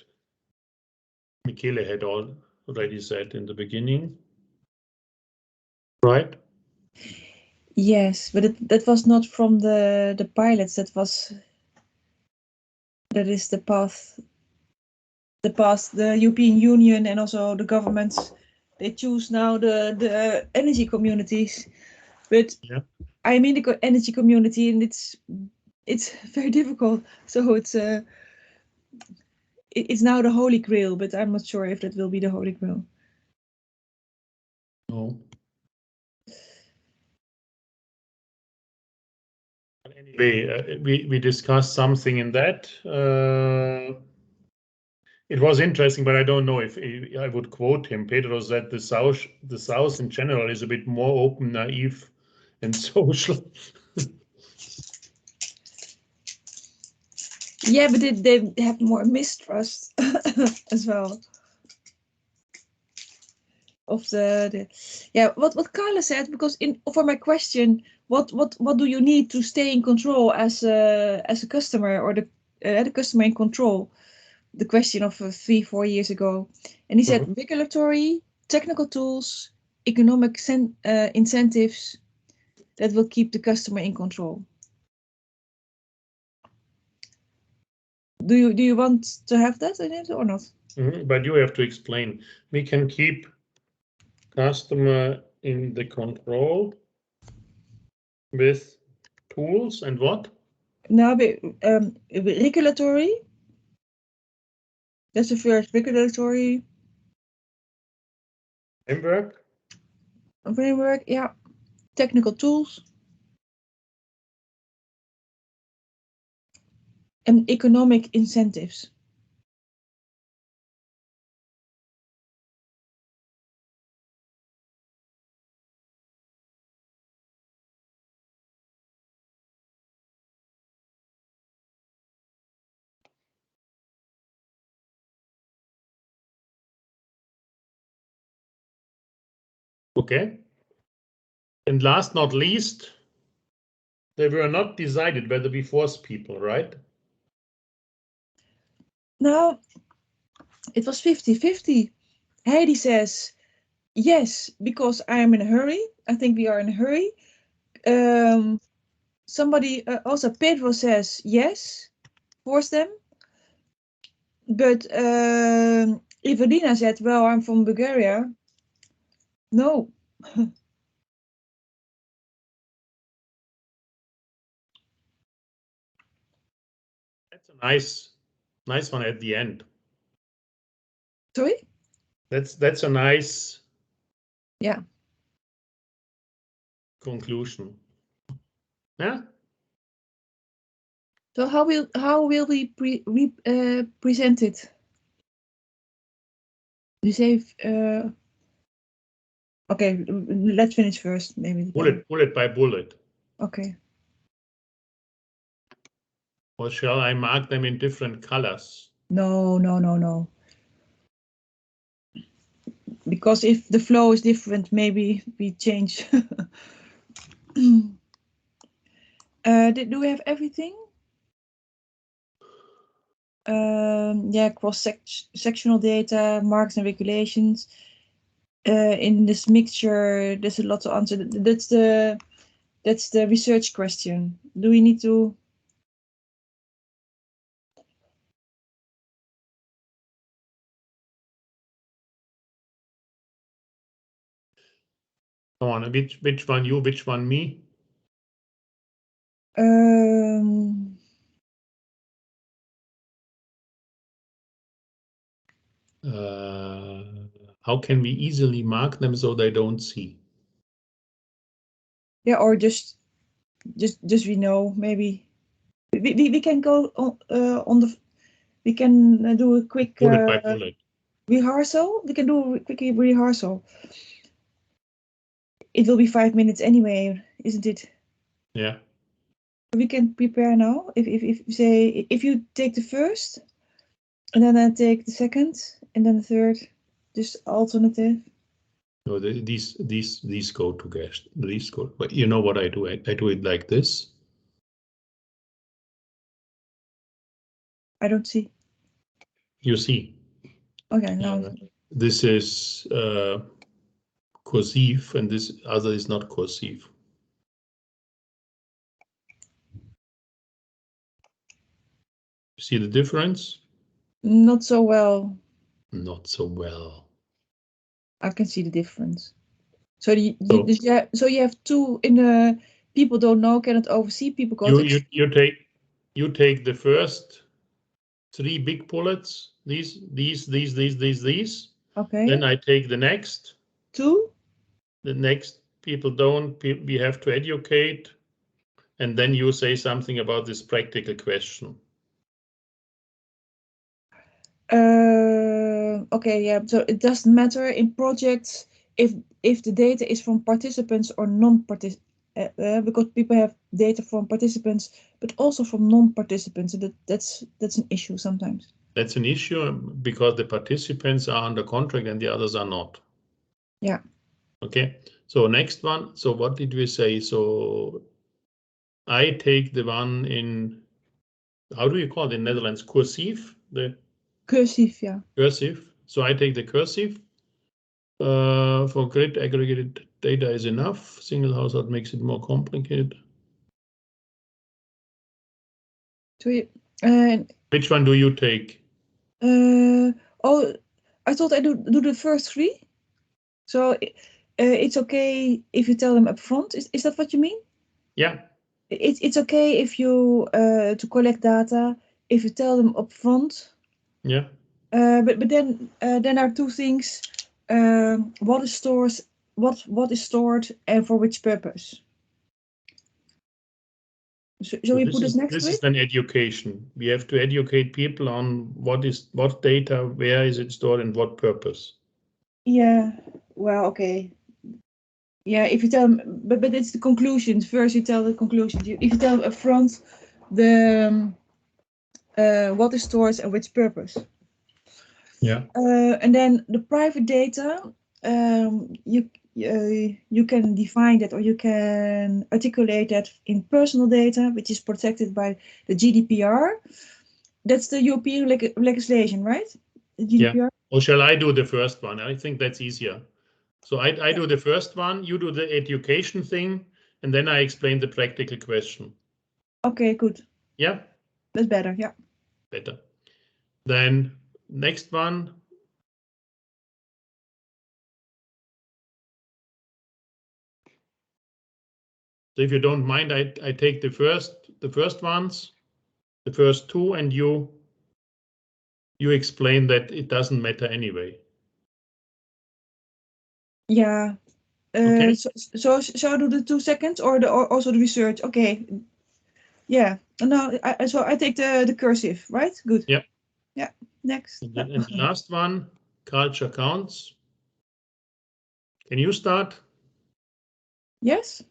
Michele had already said in the beginning, right? Yes, but that was not from the pilots. That is the path. The European Union and also the governments. They choose now the energy communities, but yeah. I'm in the energy community and it's very difficult. So it's now the Holy Grail, but I'm not sure if that will be the Holy Grail. No. Anyway, we discussed something in that. It was interesting, but I don't know if I would quote him. Pedro said the South in general is a bit more open, naive, and social. Yeah, but they have more mistrust as well. Of what Carla said, because for my question, what do you need to stay in control as a customer, or the customer in control? The question of 3-4 years ago, and he said regulatory, technical tools, economic incentives that will keep the customer in control. Do you want to have that in it or not? But you have to explain. We can keep customer in the control. with tools and what? Now, regulatory. That's the first regulatory framework. Yeah, technical tools and economic incentives. Okay. And last not least, they were not decided whether we force people, right? No, it was 50-50. Heidi says, yes, because I am in a hurry. I think we are in a hurry. Somebody, also Pedro says, yes, force them. But Evelina said, well, I'm from Bulgaria. No. That's a nice one at the end. Sorry? That's a nice, yeah, conclusion. Yeah. So how will we present it? You say okay, let's finish first, maybe. Bullet by bullet. Okay. Or shall I mark them in different colors? No. Because if the flow is different, maybe we change. Do we have everything? Yeah, cross-sectional data, marks and regulations. In this mixture, there's a lot to answer. That's the research question. Do we need to? Come on, which one you, which one me? How can we easily mark them so they don't see? Yeah, or just we know, maybe we can go on the. We can do a quick bullet by bullet rehearsal. We can do a quick rehearsal. It will be 5 minutes anyway, isn't it? Yeah. We can prepare now. If you take the first, and then I take the second, and then the third, just alternative. No, these go together. These go. But you know what I do? I do it like this. I don't see. You see. Okay, now. This is cursive, and this other is not cursive. See the difference? Not so well. Not so well. I can see the difference. So you have two in the people don't know, cannot oversee. People go. You take the first 3 big bullets. These. Okay. Then I take the next 2. The next people don't. We have to educate, and then you say something about this practical question. Okay, yeah. So it doesn't matter in projects if the data is from participants or non-participants, because people have data from participants, but also from non-participants. So that's an issue sometimes. That's an issue because the participants are under contract and the others are not. Yeah. Okay. So next one. So what did we say? So I take the one in. How do you call it in Netherlands? Cursive. The cursive, yeah. Cursive. So I take the cursive. For grid aggregated data is enough. Single household makes it more complicated. Which one do you take? Oh, I thought I do the first 3. So it's okay if you tell them up front. Is that what you mean? Yeah. It's okay if you to collect data if you tell them up front. Yeah. But then there are two things: what is stored and for which purpose. Shall we put this next to it? This is an education. We have to educate people on what data, where is it stored, and what purpose. Yeah. Well, okay. Yeah, if you tell them, but it's the conclusions. First, you tell the conclusions. If you tell them up front the what is stored and which purpose. Yeah. And then the private data, you can define that, or you can articulate that in personal data, which is protected by the GDPR. That's the European legislation, right? The GDPR. Yeah. Or shall I do the first one? I think that's easier. So I do the first one, you do the education thing, and then I explain the practical question. Okay, good. Yeah? That's better, yeah. Better. Then next one. So if you don't mind, I take the first ones, the first two, and you explain that it doesn't matter anyway. Yeah. Okay. So shall I do the 2 seconds or also the research? Okay. Yeah. No, so I take the cursive, right? Good. Yeah. Yeah. Next. And the last one, culture counts. Can you start? Yes.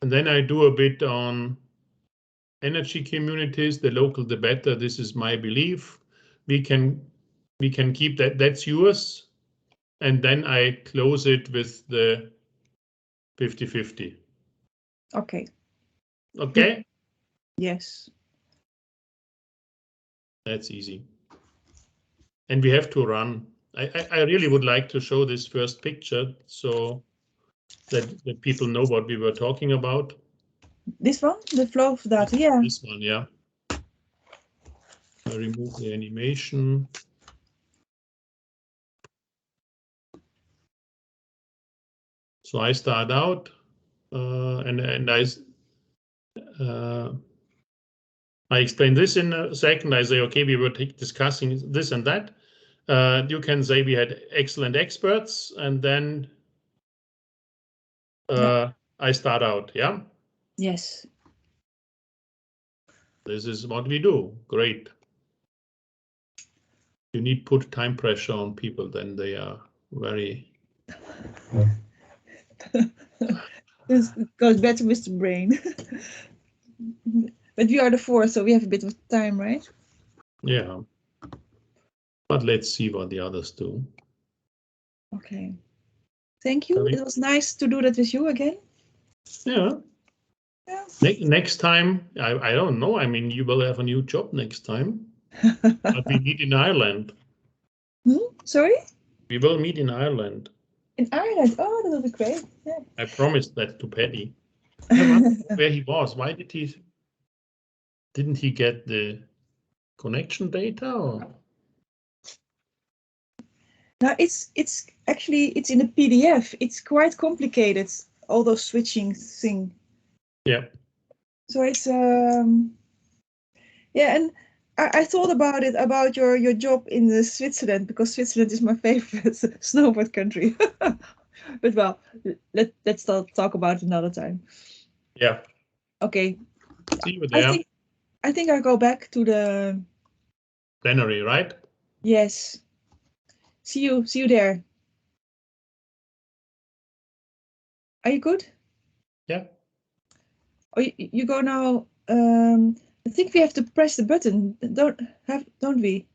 And then I do a bit on energy communities, the local, the better. This is my belief. We can keep that. That's yours. And then I close it with the 50-50. Okay. Okay. Yes. That's easy. And we have to run. I really would like to show this first picture so that people know what we were talking about. This one, the flow of data, yeah. This one, yeah. I remove the animation. So I start out and I explain this in a second. I say, okay, we were discussing this and that. You can say we had excellent experts, and then I start out, yeah? Yes. This is what we do. Great. You need put time pressure on people, then they are very... This goes better with the brain. But we are the fourth, so we have a bit of time, right? Yeah. But let's see what the others do. Okay. Thank you. It was nice to do that with you again. Yeah. Yeah. Next time, I don't know. I mean, you will have a new job next time. But we meet in Ireland. Sorry? We will meet in Ireland. In Ireland? Oh, that will be great. Yeah. I promised that to Paddy. I wonder where he was. Why didn't he get the connection data? Or? Now it's actually in a PDF. It's quite complicated, all those switching thing. Yeah. So it's yeah, and I thought about your job in Switzerland, because Switzerland is my favorite snowboard country. But well, let's talk about it another time. Yeah. Okay. See you there. I think I'll go back to the plenary, right? Yes. See you there. Are you good? Yeah. Oh, you go now. I think we have to press the button, don't we?